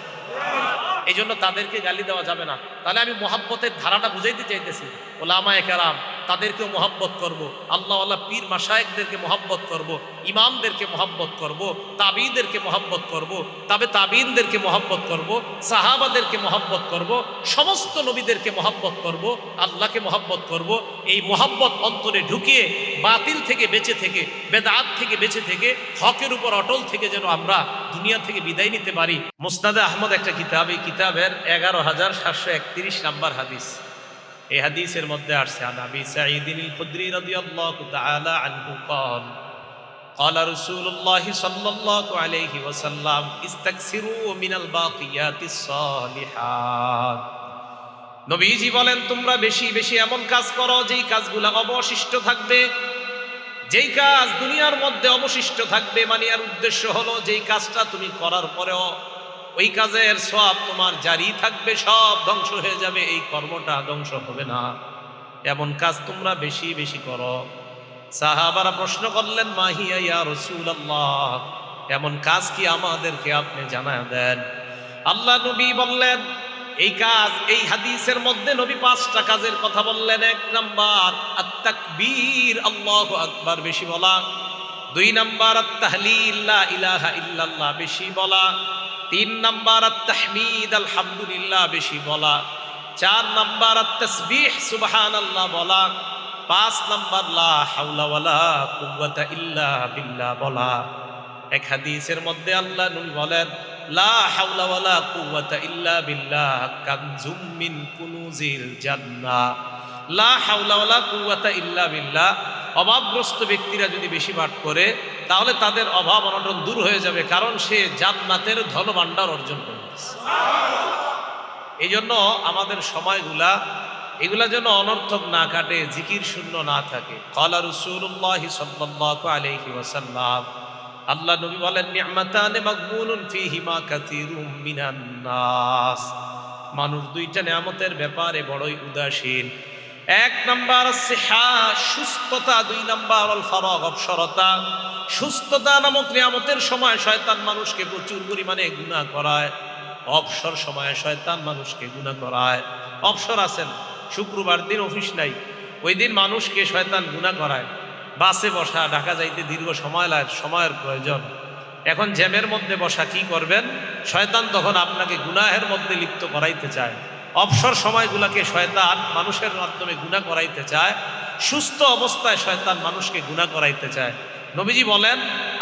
এই জন্য তাদেরকে গালি দেওয়া যাবে না। তাহলে আমি মহাব্বতের ধারাটা বুঝাইতে চাইতেছি, ওলামায়ে কেরাম তাদেরকেও মহব্বত করব, আল্লাহওয়ালা পীর মাশায়েখদেরকে মহব্বত করব, ইমামদেরকে মহব্বত করব, তাবিঈদেরকে মহব্বত করব, তাবিঈনদেরকে মহব্বত করব, সাহাবাদেরকে মহব্বত করব, সমস্ত নবীদেরকে মহব্বত করব, আল্লাহকে মহব্বত করব। এই মহব্বত অন্তরে ঢুকিয়ে বাতিল থেকে বেঁচে থেকে, বেদাত থেকে বেঁচে থেকে, হকের উপর অটল থেকে যেন আমরা দুনিয়া থেকে বিদায় নিতে পারি। মুসনাদে আহমদ একটা কিতাব, এই কিতাবের 11731 নাম্বার হাদিস। এই হাদিসের মধ্যে আসছে আন আবি সাঈদিন আল খুদরি রাদিয়াল্লাহু তাআলা আনহু قال قال رسول الله صلى الله عليه وسلم استكثروا من الباقيات الصالحات। নবীজি বলেন তোমরা বেশি বেশি এমন কাজ করো যেই কাজগুলো অবশিষ্ট থাকবে, যেই কাজ দুনিয়ার মধ্যে অবশিষ্ট থাকবে, মানে এর উদ্দেশ্য হলো যেই কাজটা তুমি করার পরেও ওই কাজের সওয়াব তোমার জারি থাকবে, সব ধ্বংস হয়ে যাবে, এই কর্মটা ধ্বংস হবে না, এমন কাজ তোমরা বেশি বেশি করো। সাহাবারা প্রশ্ন করলেন মাহিয়া ইয়া রাসূলুল্লাহ, এমন কাজ কি আমাদেরকে আপনি জানায় দেন। আল্লাহ নবী বললেন এই কাজ, এই হাদিসের মধ্যে নবী 5টা কাজের কথা বললেন। 1 নাম্বার আত-তাকবীর, আল্লাহু আকবার বেশি বলা। 2 নাম্বার আত-তাহলিল, লা ইলাহা ইল্লাল্লাহ বেশি বলা। 3 নাম্বার আত-তাহমিদ আলহামদুলিল্লাহ বেশি বলা, 4 নাম্বার আত-তাসবিহ সুবহানাল্লাহ বলা, 5 নাম্বার লা হাওলা ওয়ালা কুওয়াতা ইল্লা বিল্লাহ বলা। এক হাদিসের মধ্যে আল্লাহ নবী বলেন, লা হাওলা ওয়ালা কুওয়াতা ইল্লা বিল্লাহ কানজুম মিন কুনুজিল জান্নাহ। লা হাওলা ওয়ালা কুওয়াতা ইল্লা বিল্লাহ, অভাবগ্রস্ত ব্যক্তিরা যদি বেশি পাঠ করে তাহলে তাদের অভাব অনটন দূর হয়ে যাবে, কারণ সে জান্নাতের ধনভাণ্ডার অর্জন করতেছে। এই জন্য আমাদের সময়গুলা এগুলা যেন অনর্থক না কাটে, জিকির শূন্য না থাকে। ক্বালা রাসূলুল্লাহ সাল্লাল্লাহু আলাইহি ওয়াসাল্লাম, আল্লাহ নবী বলেন, নি'মাতানে মাগবুনুন ফীহিমা কাসীরুম মিনান নাস। মানুষ দুইটা নিয়ামতের ব্যাপারে বড়ই উদাসীন। 1 নাম্বার সিহা সুস্থতা, 2 নাম্বার আল ফারাগ অবসরতা। সুস্থতা নামক নিয়ামতের সময় শয়তান মানুষকে প্রচুর পরিমাণে গুনাহ করায়, অবসর সময়ে শয়তান মানুষকে গুনাহ করায়। অবসর আছেন, শুক্রবার দিন অফিস নাই, ওই দিন মানুষকে শয়তান গুনাহ করায়। বাসে বসা, ঢাকা যাইতে দীর্ঘ সময়ের প্রয়োজন, এখন জ্যামের মধ্যে বসা, কি করবেন? শয়তান তখন আপনাকে গুনাহের মধ্যে লিপ্ত করাইতে চায়। অবসর সময়গুলোকে শয়তান মানুষের মাধ্যমে গুনাহ করাইতে চায়। সুস্থ অবস্থায় শয়তান মানুষকে গুনাহ করাইতে চায়। নবীজি বলেন,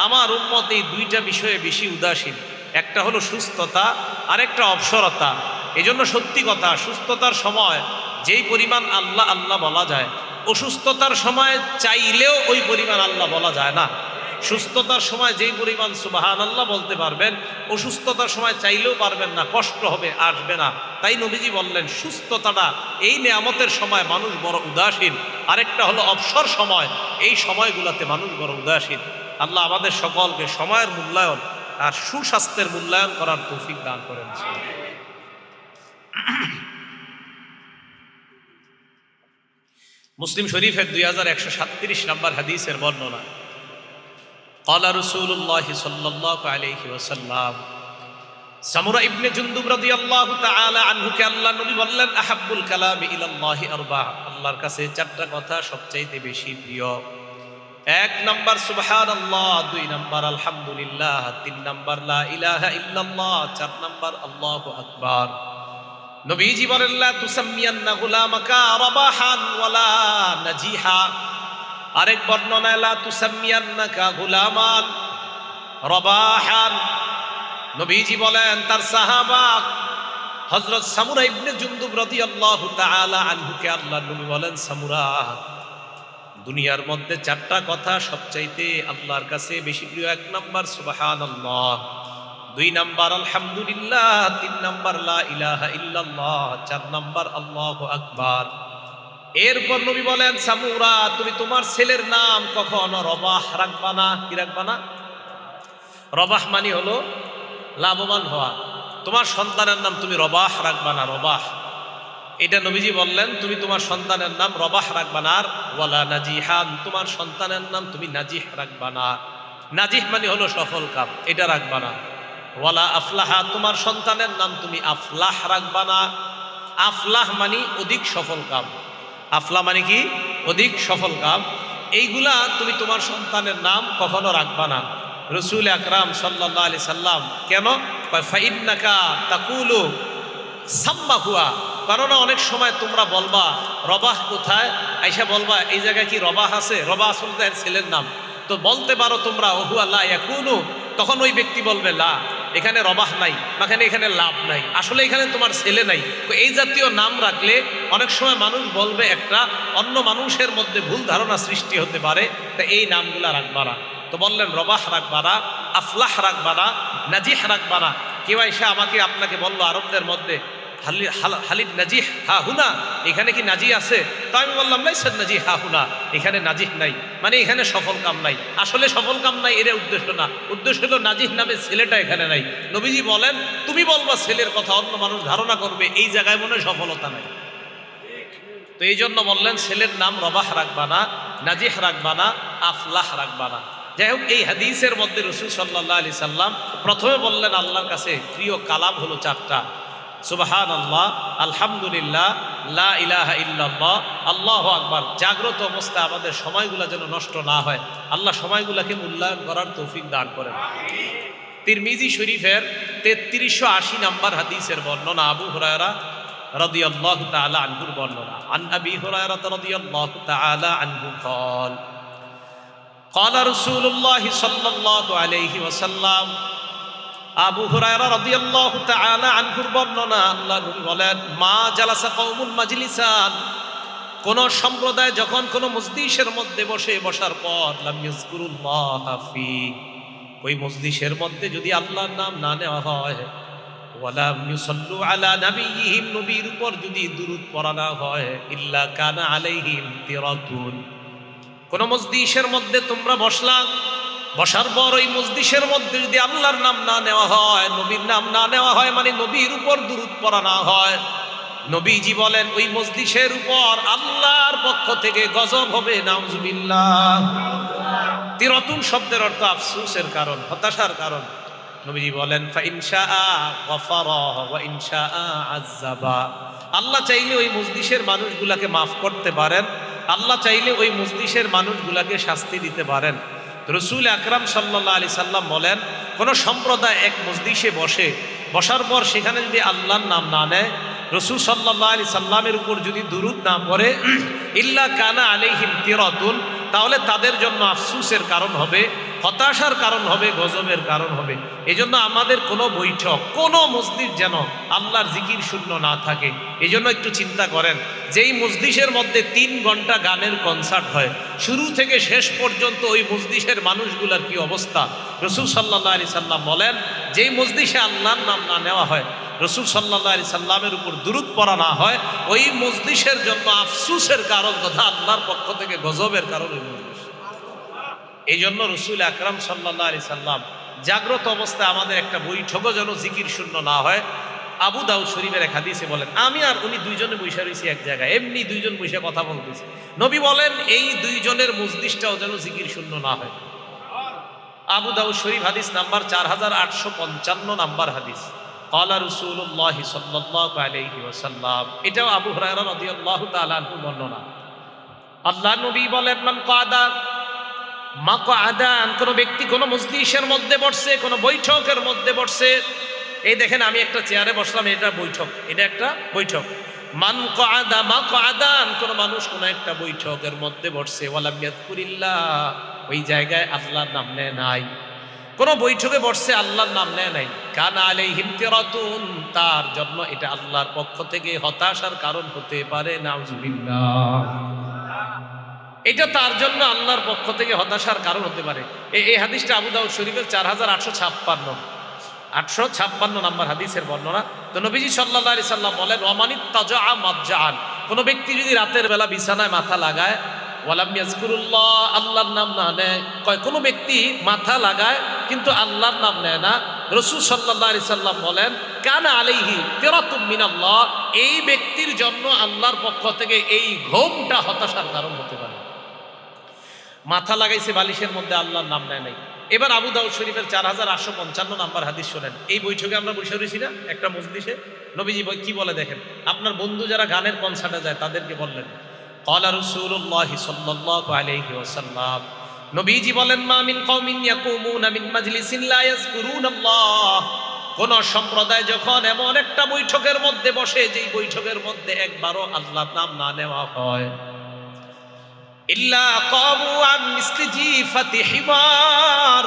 আমার উম্মত এই 2টা বিষয়ে বেশি উদাসীন, একটা হলো সুস্থতা, আরেকটা অবসরতা। এই জন্য সত্যি কথা, সুস্থতার সময় যেই পরিমাণ আল্লাহ আল্লাহ বলা যায়, অসুস্থতার সময় চাইলেও ওই পরিমাণ আল্লাহ বলা যায় না। সুস্থতার সময় যেই পরিমাণ সুবহানাল্লাহ বলতে পারবেন, অসুস্থতার সময় চাইলেও পারবেন না, কষ্ট হবে, আসবে না। তাই নবীজি বললেন, সুস্থতাটা এই নিয়ামতের সময় মানুষ বড় উদাসীন, আরেকটা হলো অবসর সময়, এই সময়গুলোতে মানুষ বড় উদাসীন। আল্লাহ আমাদের সকলকে সময়ের মূল্যায়ন আর সুস্বাস্থ্যের মূল্যায়ন করার তৌফিক দান করেন। মুসলিম শরীফের 2137 নম্বর হাদিসের বর্ণনা, ক্বালা রাসূলুল্লাহ সাল্লাল্লাহু আলাইহি ওয়াসাল্লাম, সামুরা ইবনে জুনদুব রাদিয়াল্লাহু তাআলা আনহুকে আল্লাহ নবী বললেন, আহাব্বুল কালামি ইলাল্লাহি আরবা, আল্লাহর কাছে 4টা কথা সবচাইতে বেশি প্রিয়। 1 নাম্বার সুবহানাল্লাহ, 2 নাম্বার আলহামদুলিল্লাহ, 3 নাম্বার লা ইলাহা ইল্লাল্লাহ, 4 নাম্বার আল্লাহু আকবার। নবীজি বলেন, লা তুসাম্মিয়ান্না গুলামাকা রাবাহান ওয়ালা নাজিহা। আরেক বর্ণনায়, লা তুসাম্মিয়ান্নাকা গুলামান রাবাহান। নবীজি বলেন, তার সাহাবা হযরত সামুরা ইবনে জুনদুব রাদিয়াল্লাহু তাআলা আনহুকে আল্লাহ নবী বলেন, সামুরা, দুনিয়ার মধ্যে 4টা কথা সবচাইতে আল্লাহর কাছে বেশি প্রিয়। 1 নাম্বার সুবহানাল্লাহ, 2 নাম্বার আলহামদুলিল্লাহ, 3 নাম্বার লা ইলাহা ইল্লাল্লাহ, 4 নাম্বার আল্লাহু আকবার। এরপর নবী বলেন, সামুরা, তুমি তোমার ছেলের নাম কখনো রবাহ রাখবা না। কি রাখবা না? রবাহ মানে হলো লাভবান হওয়া। তোমার সন্তানের নাম তুমি রবাহ রাখবা না, রবাহ। এটা নবীজি বললেন, তুমি তোমার সন্তানের নাম রবাহ রাখবা না। আর ওয়ালা নাজিহান, তোমার সন্তানের নাম তুমি নাজিহ রাখবা না। নাজিহ মানে হলো সফল কাম, এটা রাখবা না। ওয়ালা আফলাহা, তোমার সন্তানের নাম তুমি আফলাহ রাখবা না। আফলাহ মানে অধিক সফল কাম। আফলা মানে কি? অধিক সফল কাম। এইগুলা তুমি তোমার সন্তানের নাম কখনো রাখবা না। রাসূল আকরাম সাল্লাল্লাহু আলাইহি সাল্লাম কেন? ফাইন্নাকা তাকুলু সাম্মা হুয়া, কারণ অনেক সময় তোমরা বলবা রবাহ কোথায়, আইসা বলবা এই জায়গায় কি রবাহ আছে? রবাহ আসলে তার ছেলের নাম। তো বলতে পারো তোমরা ওহুয়া লা ইয়াকুনু, তখন ওই ব্যক্তি বলবে লা, এখানে রবাহ নাই, এখানে লাভ নাই, আসলে এখানে তোমার ছেলে নাই। তো এই জাতীয় নাম রাখলে অনেক সময় মানুষ বলবে একটা, অন্য মানুষের মধ্যে ভুল ধারণা সৃষ্টি হতে পারে। তা এই নামগুলা রাখবা না। তো বললেন রবাহ রাখবা না, আফলাহ রাখবা না, নাজিহ রাখবা না। কেউ এসে আমাকে আপনাকে বললো আরবদের মধ্যে হালিদ নাজিহ হা হুনা, এখানে কি নাজি আছে? তো আমি বললাম লাইসা নাজি হা হুনা, এখানে নাজিহ নাই, মানে এখানে সফল কাম নাই। আসলে সফল কাম নাই এর উদ্দেশ্য না, উদ্দেশ্য হলো নাজিহ নামে ছেলেটা এখানে নাই। নবীজি বলেন, তুমি বলবা ছেলের কথা, অন্য মানুষ ধারণা করবে এই জায়গায় মনে সফলতা নাই। তো এই জন্য বললেন ছেলের নাম রবাহ রাখবা না, নাজিহ রাখবা না, আফলাহ রাখবা না। যাই হোক, এই হাদিসের মধ্যে রাসূল সাল্লাল্লাহু আলাইহি সাল্লাম প্রথমে বললেন আল্লাহর কাছে প্রিয় কালাম হলো 4টা, সুবহানাল্লাহ, আলহামদুলিল্লাহ, লা ইলাহা ইল্লাল্লাহ, আল্লাহু আকবার। জাগ্রত অবস্থায় আমাদের সময়গুলো যেন নষ্ট না হয়, আল্লাহ সময়গুলোকে মূল্যায়ন করার তৌফিক দান করেন। তিরমিজি শরীফের 3380 নম্বর হাদিসের বর্ণনা, আবু হুরায়রা রাদিয়াল্লাহু তাআলা আনহুর বর্ণনা। আন আবি হুরায়রা রাদিয়াল্লাহু তাআলা আনহু قال قال رسول الله صلى الله عليه وسلم, আবু হুরায়রা রাদিয়াল্লাহু তাআলা আনহুর বর্ণনা, আল্লাহর নবী বলেন, মা জালাসা কওমুন মাজলিসান, কোন সম্প্রদায় যখন কোন মজলিসের মধ্যে বসার পর লাম ইয়াযকুরুল্লাহ ফি, ওই মজলিসের মধ্যে যদি আল্লাহর নাম না নেওয়া হয়, ওয়ালাম ইউসাল্লু আলা নাবিয়িহিম, নবীর উপর যদি দুরূদ পড়া না হয়, ইল্লা কানা আলাইহিম তিরাতুন, কোন মজলিসের মধ্যে তোমরা বসার পর ওই মজলিসের মধ্যে যদি আল্লাহর নাম না নেওয়া হয়, নবীর নাম না নেওয়া হয়, মানে নবীর উপর দুরূদ পড়া না হয়, নবীজি বলেন ওই মজলিসের উপর আল্লাহর পক্ষ থেকে গজব হবে, নাউজুবিল্লাহ। তিরাতুন শব্দের অর্থ আফসোসের কারণ, হতাশার কারণ। নবীজি বলেন ফা ইনশাআ গফারা ওয়া ইনশাআ আযাবা, আল্লাহ চাইলে ওই মজলিসের মানুষগুলাকে মাফ করতে পারেন, আল্লাহ চাইলে ওই মজলিসের মানুষগুলাকে শাস্তি দিতে পারেন। রাসূল আকরাম সাল্লাল্লাহু আলাইহি সাল্লাম বলেন, কোন সম্প্রদায় এক মজলিসে বসার পর সেখানে যদি আল্লাহর নাম না নেয়, রাসূল সাল্লাল্লাহু আলাইহি সাল্লামের উপর যদি দুরূদ না পড়ে, ইল্লা কানা আলাইহিম তিরাতুন, তাহলে তাদের জন্য আফসোসের কারণ হবে, হতাশার কারণ হবে, গজবের কারণ হবে। এজন্য আমাদের কোনো বৈঠক, কোনো মজলিস যেন আল্লাহর জিকির শূন্য না থাকে। এজন্য একটু চিন্তা করেন, যেই মজলিসের মধ্যে 3 ঘন্টা গানের কনসার্ট হয়, শুরু থেকে শেষ পর্যন্ত ওই মজলিসের মানুষগুলোর কি অবস্থা। রাসূল সাল্লাল্লাহু আলাইহি সাল্লাম বলেন, যেই মজলিসে আল্লাহর নাম না নেওয়া হয়, রাসূল সাল্লাল্লাহু আলাইহি সাল্লামের উপর দুরূদ পড়া না হয়, ওই মজলিসের জন্য আফসোসের কারণ তথা আল্লাহর পক্ষ থেকে গজবের কারণ ওই মজলিস। এই জন্য রাসূল আকরাম সাল্লাল্লাহু আলাইহি সাল্লাম জাগ্রত অবস্থায় আমাদের একটা বৈঠকও যেন জিকির শূন্য না হয়। আবু দাউদ শরীফের এক হাদিসে বলেন, আমি আর উনি দুইজনে বসে রয়েছি এক জায়গায়, এমনি দুইজন বসে কথা বলতেছি, নবী বলেন এই দুইজনের মজলিসটাও যেন জিকির শূন্য না হয়। আবু দাউদ শরীফ হাদিস নাম্বার 4855 নাম্বার হাদিস। ক্বালা রাসূলুল্লাহ সাল্লাল্লাহু আলাইহি ওয়াসাল্লাম, এটাও আবু হুরায়রা রাদিয়াল্লাহু তাআলা আনহু বর্ণনা। আল্লাহর নবী বলেন, মান কাদা মাকআদান, কোন ব্যক্তি কোন মজলিসের মধ্যে বসছে, কোন বৈঠকের মধ্যে বসছে, এই দেখেন আমি একটা চেয়ারে বসলাম, এটা বৈঠক, এটা একটা বৈঠক। মান কাদা মাকআদান, কোন মানুষ কোন একটা বৈঠকের মধ্যে বসছে, ওয়ালাম ইয়াযকুরিল্লাহ, ওই জায়গায় আল্লাহর নাম নেয় নাই, কোন বৈঠকে বসছে আল্লাহর নাম নেয় নাই, কানা আলাইহিম তিরাতুন, তার জন্য এটা আল্লাহর পক্ষ থেকে হতাশার কারণ হতে পারে, নাউজুবিল্লাহ। এটা তার জন্য আল্লাহর পক্ষ থেকে হতাশার কারণ হতে পারে। এই হাদিসটা আবু দাউদ শরীফের 4856 নাম্বার হাদিসের বর্ণনা। তো নবীজি সাল্লাল্লাহু আলাইহি সাল্লাম বলেন, ওয়ামানিত তাজআ মাতজাআন, কোন ব্যক্তি যদি রাতের বেলা বিছানায় মাথা লাগায়, ওয়ালাম ইয়াযকুরুল্লাহ, আল্লাহর নাম না নেয়, কোন ব্যক্তি মাথা লাগায় কিন্তু আল্লাহর নাম নেয় না, রাসূল সাল্লাল্লাহু আলাইহি সাল্লাম বলেন, কানা আলাইহি তিরাতুম মিনাল্লাহ, এই ব্যক্তির জন্য আল্লাহর পক্ষ থেকে এই ঘুমটা হতাশার কারণ হতে পারে। মাথা লাগাইছে বালিশের মধ্যে, আল্লাহর নাম নেয় নাই। এবার আবু দাউদ শরীফের 4855 নাম্বার হাদিস শোনেন। এই বৈঠকে আমরা বসে রয়েছি না একটা মজলিসে, নবীজি কি বলে দেখেন, আপনার বন্ধু যারা গানের কনসার্টে যায় তাদেরকে বললেন, ক্বালা রাসূলুল্লাহ সাল্লাল্লাহু আলাইহি ওয়াসাল্লাম, নবীজি বলেন, মা মিন কওমিন ইয়াকুমুনা মিন মাজলিসিন লা ইয়াযকুরুনাল্লাহ, কোন সম্প্রদায় যখন এমন একটা বৈঠকের মধ্যে বসে, যেই বৈঠকের মধ্যে একবারও আল্লাহর নাম না নেওয়া হয়, ইল্লা কামু আন মিসলি জিফাতি হিমার,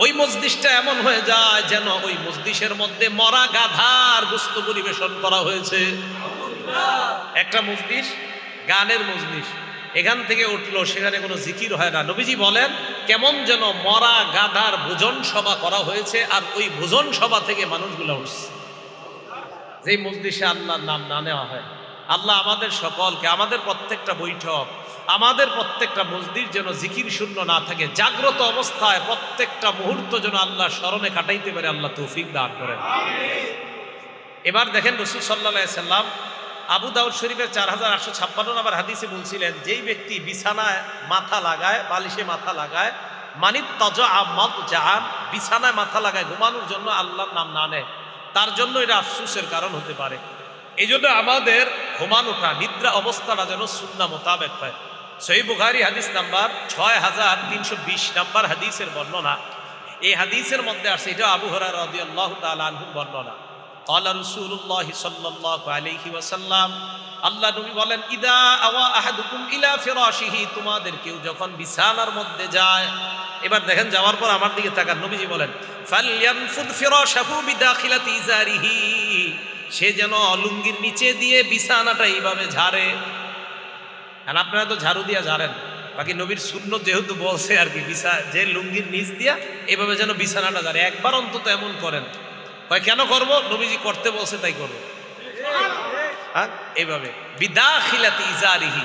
ওই মজলিসটা এমন হয়ে যায় যেন ওই মজলিসের মধ্যে মরা গাধার গোশত পরিবেশন করা হয়েছে। একটা মজলিস, গানের মজলিস, এখান থেকে উঠলো, সেখানে কোনো জিকির হয় না। নবীজি বলেন, কেমন যেন মরা গাধার ভোজন সভা করা হয়েছে, আর ওই ভোজন সভা থেকে মানুষগুলো উঠছে। যেই মজলিসে আল্লাহর নাম না নেওয়া হয়, আল্লাহ আমাদের সকলকে, আমাদের প্রত্যেকটা বৈঠক, আমাদের প্রত্যেকটা মজলিস যেন জিকির শূন্য না থাকে, জাগ্রত অবস্থায় প্রত্যেকটা মুহূর্ত যেন আল্লাহ স্মরণে কাটাইতে পারে, আল্লাহ তৌফিক দান করেন। এবার দেখেন রাসূল সাল্লাল্লাহু আলাইহি সাল্লাম আবু দাউদ শরীফের 4856 নম্বর হাদিসে বলছিলেন, যেই ব্যক্তি বিছানায় মাথা লাগায়, বালিশে মাথা লাগায়, মানিত তাজআ মাতজাআন, বিছানায় মাথা লাগায় ঘুমানোর জন্য আল্লাহর নাম না নেয়, তার জন্য এটা আফসোসের কারণ হতে পারে। এই জন্য আমাদের ঘুমানোটা, নিদ্রা অবস্থাটা যেন সুন্নাহ মোতাবেক হয়। সহিহ বুখারী হাদিস নাম্বার 6320 নাম্বার হাদিসের বর্ণনা। এই হাদিসের মধ্যে আসছে, এটা আবু হুরায়রা রাদিয়াল্লাহু তাআলা আনহু বর্ণনা। ক্বালা রাসূলুল্লাহ সাল্লাল্লাহু আলাইহি ওয়াসাল্লাম, আল্লাহ নবী বলেন, ইদা আওয়া আহাদুকুম ইলা ফিরাশিহি, তোমাদের কেউ যখন বিছানার মধ্যে যায়। এবার দেখেন, যাওয়ার পর আমার দিকে তাকান, নবীজি বলেন, ফালয়ানফুদ ফিরাশাহু বিদাখিলাতি ইজারিহি, সে যেন লুঙ্গির নিচে দিয়ে বিছানাটা এইভাবে ঝাড়ে। আর আপনারা তো ঝাড়ু দিয়া ঝাড়েন, বাকি নবীর সুন্নত যেহেতু বলছে আর কি, যে লুঙ্গির নিচ দিয়া এভাবে যেন বিছানাটা ঝাড়ে, একবার অন্তত এমন করেন। কয় কেন করব? নবীজি করতে বলছে তাই করবো। হ্যাঁ, এইভাবে বিদাখিলাতি ইজারিহি।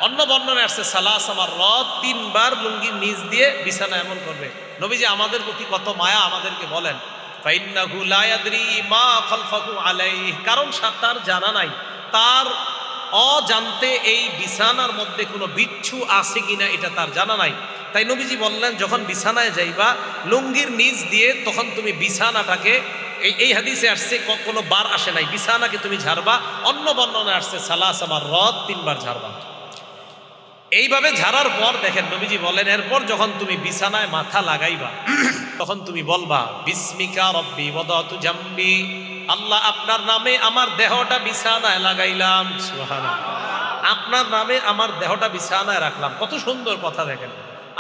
অন্য বর্ণনায় আসছে সালাসা মাররাত, 3 বার লুঙ্গির নিচ দিয়ে বিছানা এমন করবে। নবীজি আমাদের প্রতি কত মায়া, আমাদেরকে বলেন, ফাইন্নাহু লা ইয়াদরি মা খালফাহু আলাইহি, কারণ তার জানা নাই, তার অজান্তে এই বিছানার মধ্যে কোনো বিচ্ছু আছে কিনা এটা তার জানা নাই। তাই নবীজি বললেন, যখন বিছানায় যাইবা লুঙ্গির নিচ দিয়ে, তখন তুমি বিছানাটাকে, এই হাদিসে আসছে কোনো বার আসে নাই, বিছানাকে তুমি ঝাড়বা। অন্য বর্ণনায় আসছে সালাসা মাররাত, 3 বার ঝাড়বা। এইভাবে ঝাড়ার পর দেখেন নবীজি বলেন, এরপর যখন তুমি বিছানায় মাথা লাগাইবা, তখন তুমি বলবা, বিসমিকা রব্বি ওয়াদাতু জামবি, আল্লাহ আপনার নামে আমার দেহটা বিছানায় লাগাইলাম। সুবহানাল্লাহ, আপনার নামে আমার দেহটা বিছানায় রাখলাম। কত সুন্দর কথা দেখেন,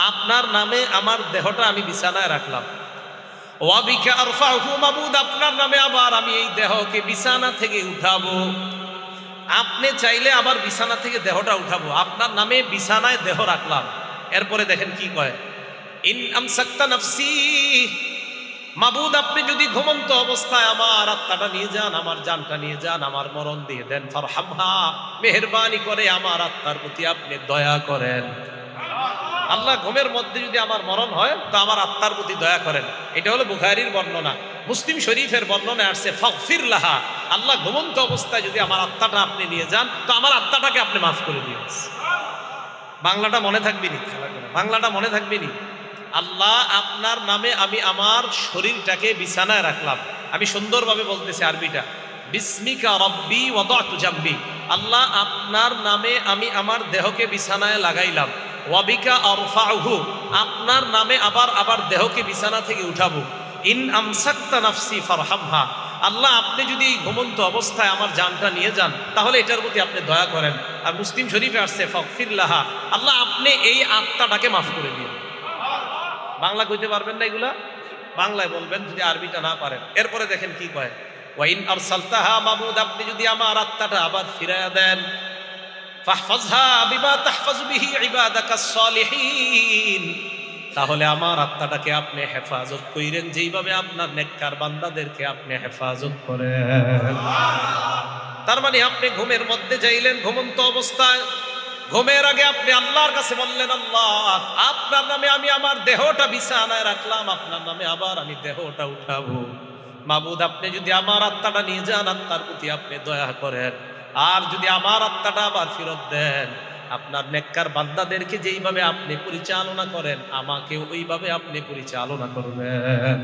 আপনার নামে আমার দেহটা আমি বিছানায় রাখলাম। ওয়া বিকা আরফাহু মাবুদ, আপনার নামে আবার আমি এই দেহকে বিছানা থেকে উঠাবো। আপনি চাইলে আবার বিছানা থেকে দেহটা উঠাবো, আপনার নামে বিছানায় দেহ রাখলাম। এরপরে দেখেন কি কয়, ইন আমসাকতা নাফসি, মাবুদ আপনি যদি ঘুমন্ত অবস্থায় আমার আত্মাটা নিয়ে যান, আমার জানটা নিয়ে যান, আমার মরণ দিয়ে দেন, ফারহামহা, মেহেরবানি করে আমার আত্মার প্রতি আপনি দয়া করেন। আল্লাহ ঘুমের মধ্যে যদি আমার মরণ হয়, তো আমার আত্মার প্রতি দয়া করেন। এটা হলো বুখারীর বর্ণনা। মুসলিম শরীফের বর্ণনায় আসছে, ফাগফির লাহা, আল্লাহ ঘুমন্ত অবস্থায় যদি আমার আত্মাটা আপনি নিয়ে যান, তো আমার আত্মাটাকে আপনি মাফ করে দিন। বাংলাটা মনে থাকবি নি, বাংলাটা মনে থাকবি নি। আল্লাহ আপনার নামে আমি আমার শরীরটাকে বিছানায় রাখলাম। আমি সুন্দরভাবে বলতেছি আরবিটা, বিসমিকা রব্বি ওয়াদাতু জামবি, আল্লাহ আপনার নামে আমি আমার দেহকে বিছানায় লাগাইলাম। ওয়াবিকা আরফাউহু, আপনার নামে আবার দেহকে বিছানা থেকে উঠাবো। ইন আমসাকতা নাফসি ফারহামহা, আল্লাহ আপনি যদি ঘুমন্ত অবস্থায় আমার জানটা নিয়ে যান, তাহলে এটার প্রতি আপনি দয়া করেন। আর মুসলিম শরীফে আসছে, ফাগফির লাহা, আল্লাহ আপনি এই আত্মাটাকে মাফ করে দিন। বাংলা কইতে পারবেন না এগুলা? বাংলায় বলবেন যদি আরবিটা না পারেন। এরপরে দেখেন কি কয়, ওয়া ইন আরসালতাহা মাবুদ, আপনি যদি আমার আত্মাটা আবার ফিরায়া দেন, ফাহফাজহা বিমা তাহফাজু বিহি ইবাদাকাস সালিহিন, তাহলে আমার আত্মাটাকে আপনি হেফাজত কইরেন যেইভাবে আপনার নেককার বান্দাদেরকে আপনি হেফাজত করেন। তার মানে আপনি ঘুমের মধ্যে যাইলেন ঘুমন্ত অবস্থায়, ঘুমের আগে আপনি আল্লাহর কাছে বললেন, আল্লাহ আপনার নামে আমি আমার দেহটা বিছানায় রাখলাম, আপনার নামে আবার আমি দেহটা উঠাবো। মাবুদ আপনি যদি আমার আত্মাটা নিয়ে যান, আত্মার প্রতি আপনি দয়া করেন। আর যদি আমার আত্মাটা আবার ফেরত দেন, আপনার নেককার বান্দাদেরকে যেইভাবে আপনি পরিচালনা করেন, আমাকে ওইভাবে আপনি পরিচালনা করবেন।